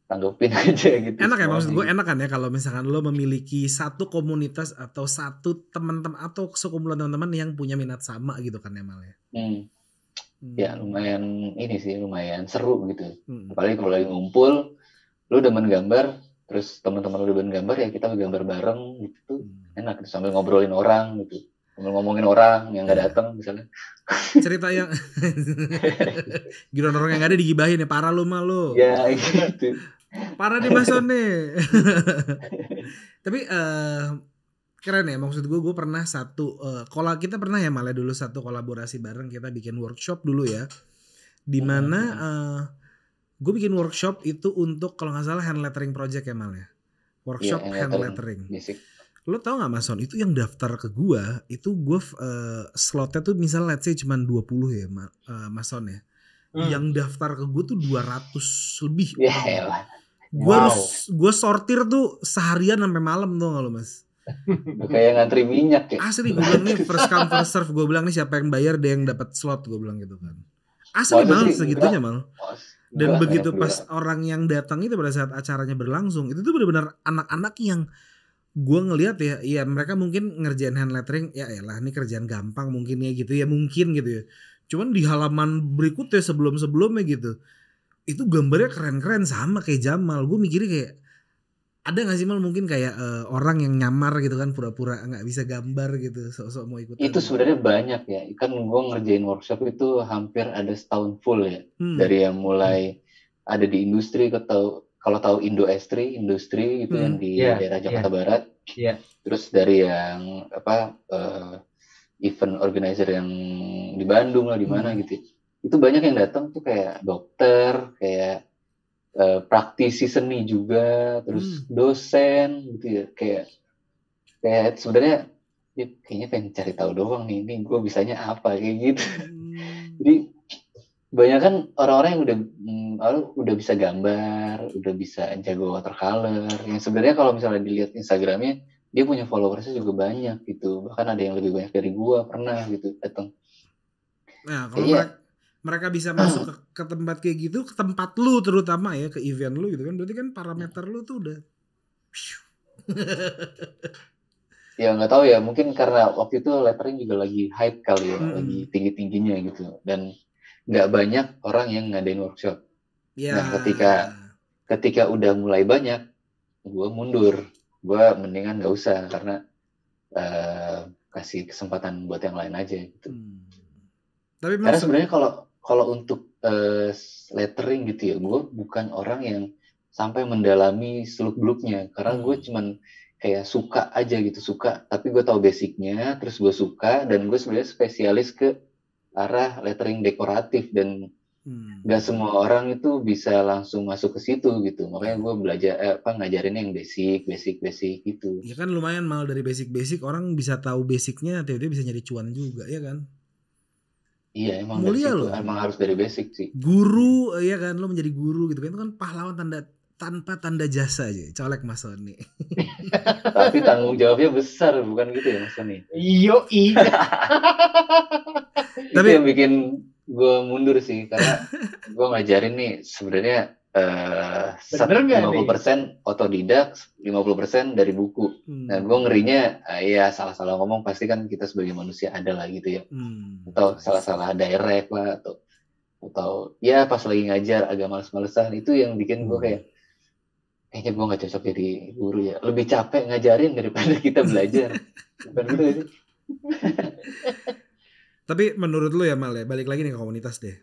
tanggepin aja gitu. Enak ya, maksud gue enak kan ya kalau misalkan lo memiliki satu komunitas atau satu teman-teman atau sekumpulan teman-teman yang punya minat sama gitu kan ya Mal ya. Ya lumayan seru gitu. Apalagi kalau lagi ngumpul lu demen gambar, terus teman-teman lu demen gambar ya kita gambar bareng gitu, enak sambil ngobrolin orang gitu, sambil ngomongin orang yang nggak datang misalnya. Cerita yang giliran orang yang nggak ada digibahin ya, parah lu mah lu. Ya gitu. Parah nih Mas Son nih. Tapi keren ya, maksud gue pernah satu kalau kita pernah ya malah dulu satu kolaborasi bareng, kita bikin workshop dulu ya, dimana gue bikin workshop itu untuk kalau nggak salah hand lettering project ya malah, workshop hand lettering. Basic. Lo tau gak Mas Son, itu yang daftar ke gue itu gue slotnya tuh misalnya let's say cuma 20 ya Mas Son ya. Yang daftar ke gue tuh 200 lebih. Gue sortir tuh seharian sampai malam tuh gak lo Mas? Kayak ngantri minyak ya. Asli gue bilang nih first come first serve, gue bilang nih siapa yang bayar dia yang dapat slot, gue bilang gitu kan. Asli mal segitunya mal. Dan begitu pas orang yang datang itu pada saat acaranya berlangsung, itu tuh benar-benar anak-anak yang gue ngelihat ya mereka mungkin ngerjain hand lettering ya elah ini kerjaan gampang mungkin ya gitu ya, mungkin gitu ya. Cuman di halaman berikutnya sebelum-sebelumnya gitu, itu gambarnya keren-keren sama kayak Jamal. Gue mikirnya kayak ada gak sih mal mungkin kayak orang yang nyamar gitu kan, pura-pura gak bisa gambar gitu, sok-sok mau ikutan. Itu sebenarnya banyak ya, kan gue ngerjain workshop itu hampir ada setahun full ya. Dari yang mulai ada di industri, kalau tahu industri gitu yang di daerah Jakarta Barat. Terus dari yang event organizer yang di Bandung lah di mana gitu. Itu banyak yang datang tuh kayak dokter, kayak praktisi seni juga, terus dosen gitu ya, kayak sebenarnya kayaknya pengen cari tahu doang nih, ini gue bisanya apa kayak gitu. Jadi banyak kan orang-orang yang udah bisa gambar, udah bisa jago watercolor, yang sebenarnya kalau misalnya dilihat Instagramnya dia punya followersnya juga banyak gitu, bahkan ada yang lebih banyak dari gue pernah gitu datang. Nah kalau mereka bisa masuk ke tempat kayak gitu, ke tempat lu terutama ya, ke event lu gitu kan, berarti kan parameter lu tuh udah ya nggak tahu ya, mungkin karena waktu itu lettering juga lagi hype kali ya, lagi tinggi-tingginya gitu, dan nggak banyak orang yang ngadain workshop. Nah ketika udah mulai banyak, gue mundur, gue mendingan nggak usah karena kasih kesempatan buat yang lain aja gitu. Tapi karena sebenarnya kalau untuk lettering gitu ya, gue bukan orang yang sampai mendalami seluk-beluknya, karena gue cuman kayak suka aja gitu, tapi gue tahu basicnya, terus gue suka, dan gue sebenarnya spesialis ke arah lettering dekoratif, dan nggak semua orang itu bisa langsung masuk ke situ gitu, makanya gue belajar ngajarin yang basic gitu. Ya kan lumayan mal, dari basic orang bisa tahu basicnya, tiba-tiba bisa nyari cuan juga ya kan. Iya emang mulia dari situ, emang harus dari basic sih. Guru ya kan, lo menjadi guru gitu kan, itu kan pahlawan tanpa tanda jasa aja, colek Mas Sony. Tapi tanggung jawabnya besar, bukan gitu ya Mas Sony? Yoi. Itu yang bikin gue mundur sih, karena gue ngajarin nih sebenarnya 50% otodidak, 50% dari buku. Nah, gue ngerinya ya salah-salah ngomong pasti kan kita sebagai manusia ada lah gitu ya. Atau salah-salah direct lah, atau ya pas lagi ngajar agak males-malesan, itu yang bikin gue kayaknya gue gak cocok jadi guru ya. Lebih capek ngajarin daripada kita belajar. Bukan gitu sih. Tapi menurut lu ya Mal ya, balik lagi nih ke komunitas deh.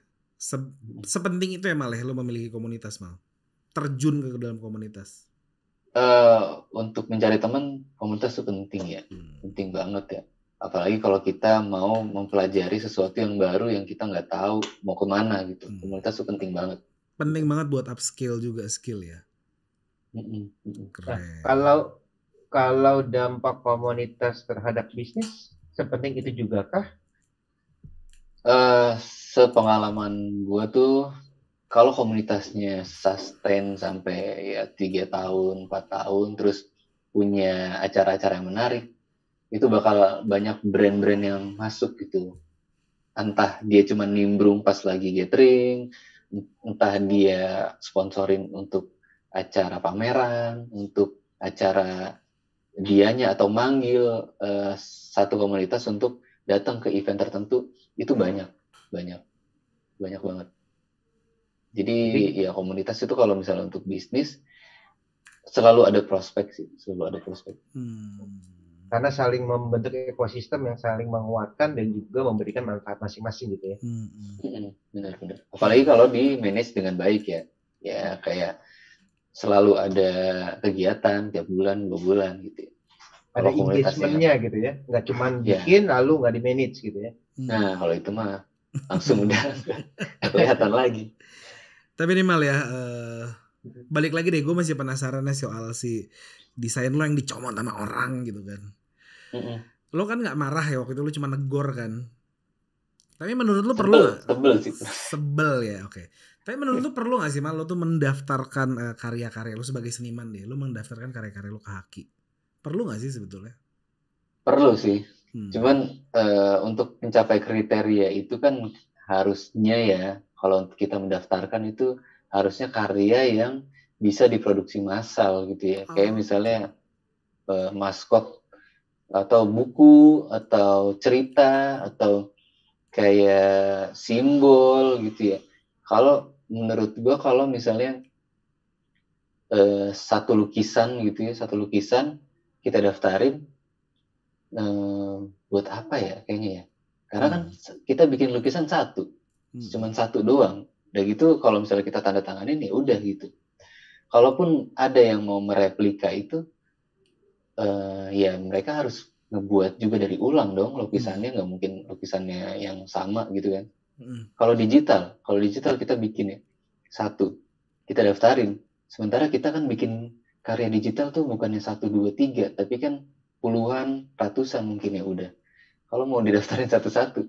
Sepenting itu ya Mal ya, lu memiliki komunitas Mal, terjun ke dalam komunitas. Untuk mencari teman, komunitas itu penting ya, penting banget ya. Apalagi kalau kita mau mempelajari sesuatu yang baru yang kita nggak tahu mau kemana gitu. Komunitas itu penting banget. Penting banget buat upskill juga skill ya. Nah, kalau dampak komunitas terhadap bisnis sepenting itu juga kah? Sepengalaman gue tuh, kalau komunitasnya sustain sampai ya 3 tahun, 4 tahun, terus punya acara-acara yang menarik, itu bakal banyak brand-brand yang masuk gitu. Entah dia cuma nimbrung pas lagi gathering, entah dia sponsorin untuk acara pameran, untuk acara dianya, atau manggil satu komunitas untuk datang ke event tertentu, itu banyak banget. Jadi ya komunitas itu kalau misalnya untuk bisnis selalu ada prospek sih, selalu ada prospek. Karena saling membentuk ekosistem yang saling menguatkan dan juga memberikan manfaat masing-masing gitu ya. Benar-benar. Apalagi kalau di manage dengan baik ya. Ya kayak selalu ada kegiatan tiap bulan, 2 bulan gitu ya. Ada Kalau komunitasnya engagement-nya gitu ya. Nggak cuma bikin lalu nggak di manage gitu ya. Nah, kalau itu mah langsung udah kelihatan lagi. Tapi ini Mal ya, balik lagi deh, gue masih penasaran soal si desain lo yang dicomot sama orang gitu kan. Lo kan nggak marah ya waktu itu, lo cuma negor kan. Tapi menurut lo perlu nggak? Sebel sih. Sebel ya, oke. Tapi menurut lo perlu nggak sih Mal, lo tuh mendaftarkan karya-karya lo sebagai seniman deh, lo mendaftarkan karya-karya lo ke Haki? Perlu nggak sih sebetulnya? Perlu sih. Cuman untuk mencapai kriteria itu kan harusnya ya, kalau kita mendaftarkan itu harusnya karya yang bisa diproduksi massal gitu ya. Kayak misalnya maskot atau buku atau cerita atau kayak simbol gitu ya. Kalau menurut gua kalau misalnya satu lukisan gitu ya, satu lukisan kita daftarin buat apa ya kayaknya ya. Karena kan kita bikin lukisan satu, cuman satu doang. Udah gitu kalau misalnya kita tanda tanganin ya udah gitu. Kalaupun ada yang mau mereplika itu, ya mereka harus ngebuat juga dari ulang dong lukisannya, nggak mungkin lukisannya yang sama gitu kan. Kalau digital kita bikin ya satu, kita daftarin. Sementara kita kan bikin karya digital tuh bukannya 1, 2, 3, tapi kan puluhan, ratusan mungkin ya udah. Kalau mau didaftarin satu-satu,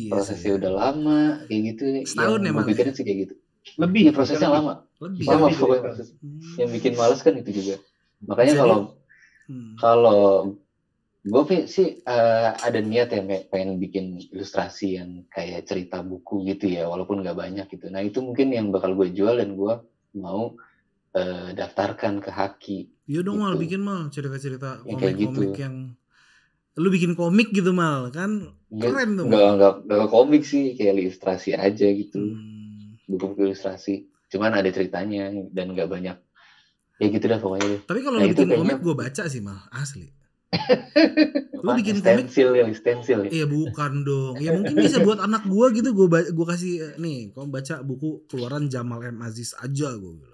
prosesnya udah lama kayak gitu. Setahun yang gue pikirin sih kayak gitu. Lebih ya, prosesnya lama. Lebih pokoknya proses. Yang bikin males kan itu juga. Makanya kalau gue sih ada niat ya pengen bikin ilustrasi yang kayak cerita buku gitu ya, walaupun nggak banyak gitu. Nah itu mungkin yang bakal gue jual dan gue mau daftarkan ke Haki. Iya dong gitu. Mal bikin Mal cerita-cerita gitu. komik-komik yang lu bikin komik gitu Mal kan keren tuh. Nggak komik sih, kayak ilustrasi aja gitu. Buku ilustrasi. Cuman ada ceritanya dan nggak banyak. Ya gitu dah pokoknya. Tapi kalau lu bikin komik gue baca sih Mal, asli. Lu bikin komik stensil ya? Iya bukan dong. Ya mungkin bisa buat anak gue gitu, gue kasih nih, kamu baca buku keluaran Jamal M. Aziz aja gue bilang.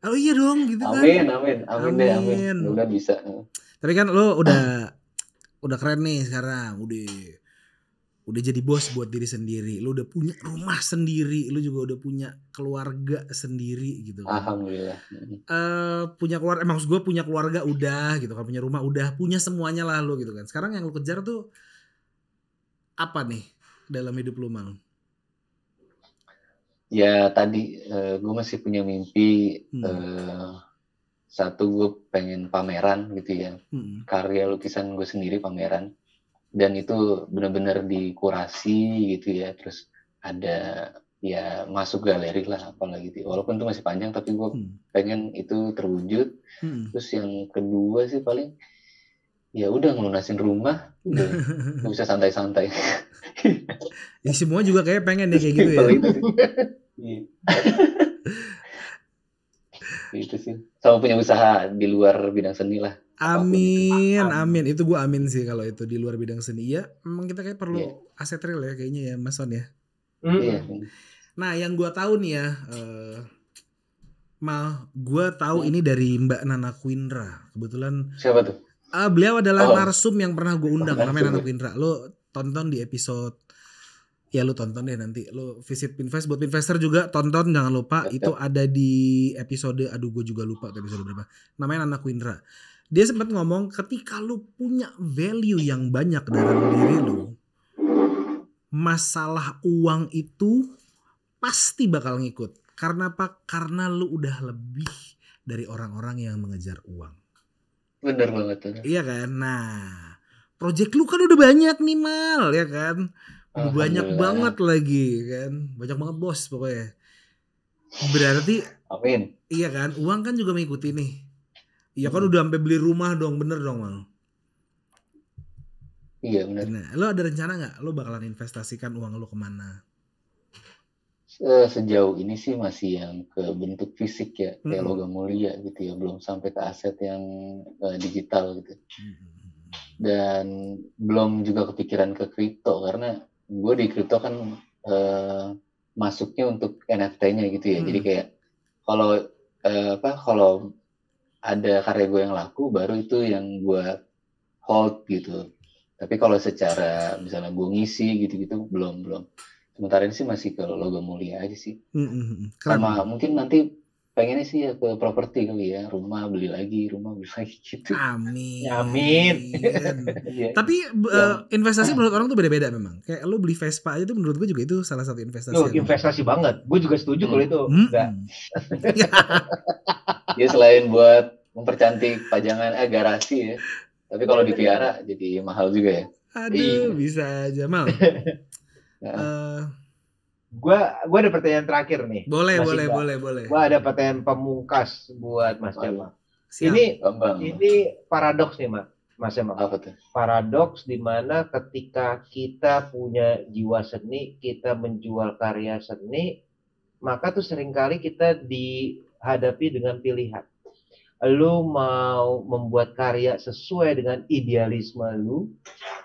Oh iya dong gitu kan. Amin. Udah bisa. Tapi kan lo udah keren nih sekarang, udah jadi bos buat diri sendiri. Lo udah punya rumah sendiri, lo juga udah punya keluarga sendiri gitu kan. Alhamdulillah. Punya keluarga, maksud gue punya keluarga udah gitu kan, punya rumah udah, punya semuanya lah lo gitu kan. Sekarang yang lo kejar tuh apa nih dalam hidup lo Mal? Ya tadi gue masih punya mimpi satu, gue pengen pameran gitu ya, karya lukisan gue sendiri pameran, dan itu benar-benar dikurasi gitu ya, terus ada ya masuk galeri lah apalah gitu, walaupun itu masih panjang tapi gue pengen itu terwujud. Terus yang kedua sih paling ya udah ngelunasin rumah, udah bisa santai-santai. Ya semua juga kayak pengen deh kayak gitu ya. Itu sih, sama punya usaha di luar bidang seni lah. Amin. Itu gue amin sih kalau itu di luar bidang seni. Ya memang kita kayak perlu aset real ya kayaknya ya Mas Son ya. Nah yang gue tahu nih ya Mal, gue tahu ini dari Mbak Nana Quindra. Kebetulan siapa tuh? Beliau adalah narsum yang pernah gue undang, namanya Nana Quindra. Lo tonton di episode, ya lu tonton deh nanti, lu visit Pinvest, buat Pinvestor juga tonton jangan lupa. Itu ada di episode, aduh gue juga lupa episode berapa, namanya Nana Quindra. Dia sempat ngomong ketika lu punya value yang banyak dalam diri lu, masalah uang itu pasti bakal ngikut. Karena apa? Karena lu udah lebih dari orang-orang yang mengejar uang. Bener banget. Iya kan? Nah, project lu kan udah banyak nih Mal, ya kan? Udah banyak banget lagi kan, banyak banget bos pokoknya. Berarti amin. Iya kan, uang kan juga mengikuti nih. Iya kan udah sampai beli rumah dong, bener dong Mal? Iya bener. Nah, lo ada rencana nggak? Lo bakalan investasikan uang lo kemana? Sejauh ini sih masih yang ke bentuk fisik ya, kayak logam mulia gitu ya, belum sampai ke aset yang digital gitu. Dan belum juga kepikiran ke kripto, karena gue di kripto kan masuknya untuk NFT-nya gitu ya. Jadi kayak kalau ada karya gue yang laku, baru itu yang gue hold gitu. Tapi kalau secara misalnya gue ngisi gitu-gitu belum. Sementara ini sih masih ke logam mulia aja sih. Sama mungkin nanti pengennya sih ya ke properti kali ya, rumah beli lagi gitu. Amin. Amin. Tapi investasi menurut orang tuh beda-beda memang. Kayak lo beli Vespa aja tuh menurut gue juga itu salah satu investasi. Investasi banget. Gue juga setuju kalau itu. Ya selain buat mempercantik pajangan garasi ya. Tapi kalau dipelihara jadi mahal juga ya. Aduh, bisa aja mal. Gue ada pertanyaan terakhir nih. Boleh. Gue ada pertanyaan pemungkas buat Mas Jamal. Ini paradoks nih Mas Jamal. Apa tuh? Paradoks di mana ketika kita punya jiwa seni, kita menjual karya seni, maka tuh seringkali kita dihadapi dengan pilihan. Lu mau membuat karya sesuai dengan idealisme lu,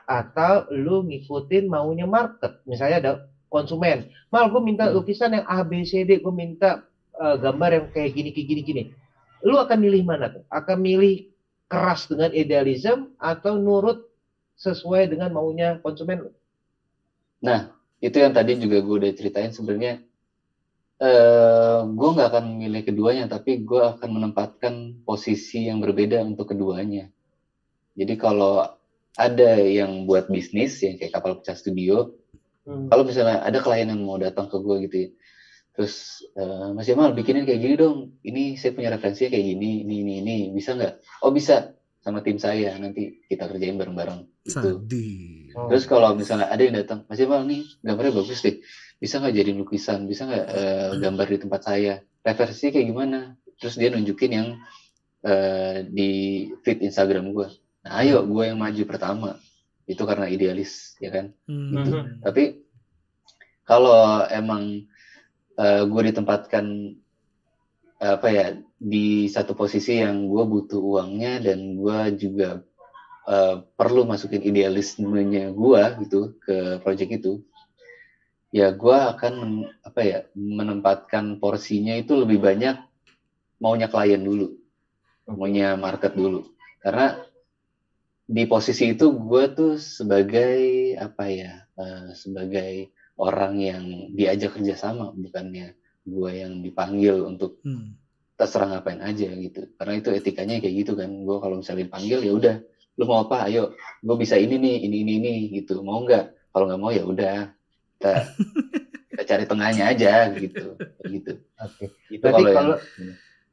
atau lu ngikutin maunya market. Misalnya ada konsumen, mal gue minta lukisan yang A, B, C, D, gue minta gambar yang kayak gini. Lu akan milih mana tuh? Akan milih keras dengan idealisme atau nurut sesuai dengan maunya konsumen lu? Nah, itu yang tadi juga gue udah ceritain sebenarnya. Gue nggak akan memilih keduanya, tapi gue akan menempatkan posisi yang berbeda untuk keduanya. Jadi kalau ada yang buat bisnis, yang kayak Kapal Pecah Studio, kalau misalnya ada klien yang mau datang ke gue gitu ya, terus Mas Jamal bikinin kayak gini dong, ini saya punya referensinya kayak gini, ini, bisa nggak? Oh bisa, sama tim saya, nanti kita kerjain bareng-bareng gitu. Terus kalau misalnya ada yang datang, Mas Jamal nih gambarnya bagus deh, bisa nggak jadi lukisan, bisa nggak gambar di tempat saya, referensinya kayak gimana? Terus dia nunjukin yang di feed Instagram gue. Nah ayo gue yang maju pertama, itu karena idealis ya kan. Gitu. Tapi kalau emang gue ditempatkan di satu posisi yang gue butuh uangnya dan gue juga perlu masukin idealismenya gue gitu ke project itu, ya gue akan menempatkan porsinya itu lebih banyak maunya klien dulu, maunya market dulu. Karena di posisi itu gue tuh sebagai sebagai orang yang diajak kerjasama, bukannya gue yang dipanggil untuk terserah ngapain aja gitu. Karena itu etikanya kayak gitu kan. Gue kalau misalnya dipanggil ya udah, lu mau apa? Ayo, gue bisa ini nih, ini gitu. Mau nggak? Kalau nggak mau ya udah, kita cari tengahnya aja gitu. Oke. Itu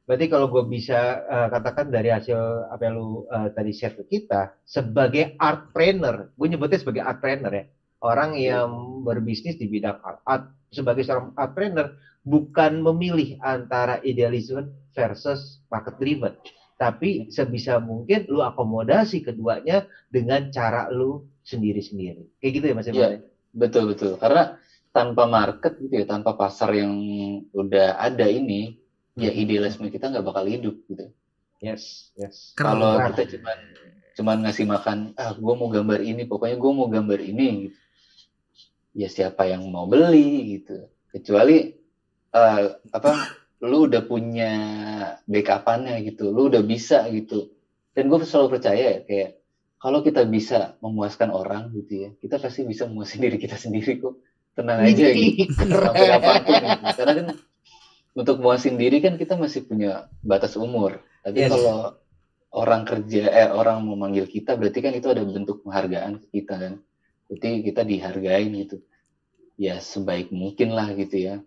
Berarti kalau gue bisa katakan dari hasil apa yang lu tadi share ke kita, sebagai artpreneur, gue nyebutnya sebagai artpreneur ya, orang yang berbisnis di bidang art, sebagai seorang artpreneur bukan memilih antara idealisme versus market driven, tapi sebisa mungkin lu akomodasi keduanya dengan cara lu sendiri-sendiri. Kayak gitu ya Mas Iman? Iya, betul. Karena tanpa market gitu ya, tanpa pasar yang udah ada ini, ya idealisme kita nggak bakal hidup gitu. Yes. Kalau kita cuman ngasih makan, gue mau gambar ini, pokoknya gue mau gambar ini gitu. Ya siapa yang mau beli gitu. Kecuali lu udah punya backup-annya gitu, lu udah bisa gitu. Dan gue selalu percaya kayak kalau kita bisa memuaskan orang gitu ya, kita pasti bisa memuaskan diri kita sendiri kok. Tenang aja gitu. Sampai apapun gitu. Karena kan untuk memuaskan diri kan kita masih punya batas umur. Tapi kalau orang mau manggil kita, berarti kan itu ada bentuk penghargaan ke kita kan. Berarti kita dihargain gitu. Ya sebaik mungkin lah gitu ya.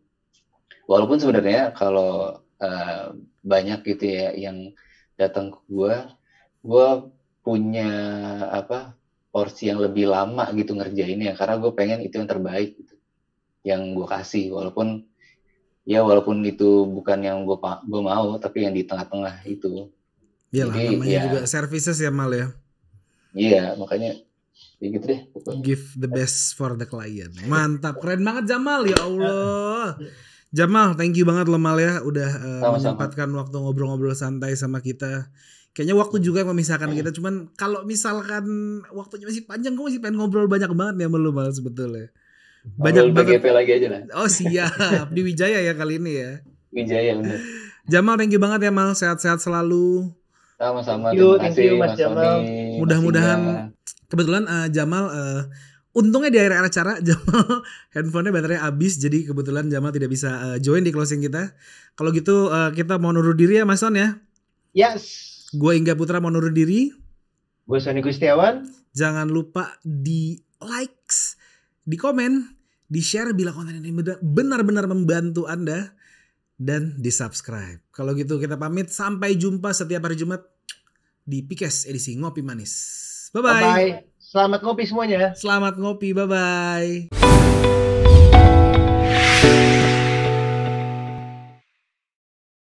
Walaupun sebenarnya kalau banyak gitu ya yang datang ke gue punya porsi yang lebih lama gitu ngerjainnya. Karena gue pengen itu yang terbaik gitu. Yang gue kasih, walaupun itu bukan yang gue mau, tapi yang di tengah-tengah itu. Iyalah, namanya juga services ya Mal ya. Iya, makanya Kayak gitu deh pokoknya. Give the best for the client. Mantap, keren banget Jamal, ya Allah. Jamal, thank you banget lo Mal ya, udah menyempatkan waktu ngobrol-ngobrol santai sama kita. Kayaknya waktu juga yang memisahkan kita, cuman kalau misalkan waktunya masih panjang, gue masih pengen ngobrol banyak banget ya sama lo Mal sebetulnya. Banyak banget. PGP lagi aja lah. Oh siap, di Wijaya ya kali ini ya. Wijaya bener. Jamal, thank you banget ya Mal, sehat-sehat selalu. Sama-sama, Thank terima kasih you, Mas Jamal. Mudah-mudahan kebetulan Jamal untungnya di akhir acara Jamal handphonenya baterainya habis, jadi kebetulan Jamal tidak bisa join di closing kita. Kalau gitu kita mau undur diri ya Mas Son ya. Yes. Gue Ingga Putra mau undur diri. Gue Sony Gustiawan. Jangan lupa di likes, di komen, di share bila konten ini benar-benar membantu Anda, dan di subscribe. Kalau gitu kita pamit, sampai jumpa setiap hari Jumat di Pikes edisi Ngopi Manis. Bye-bye. Bye-bye. Selamat ngopi semuanya. Selamat ngopi, bye-bye.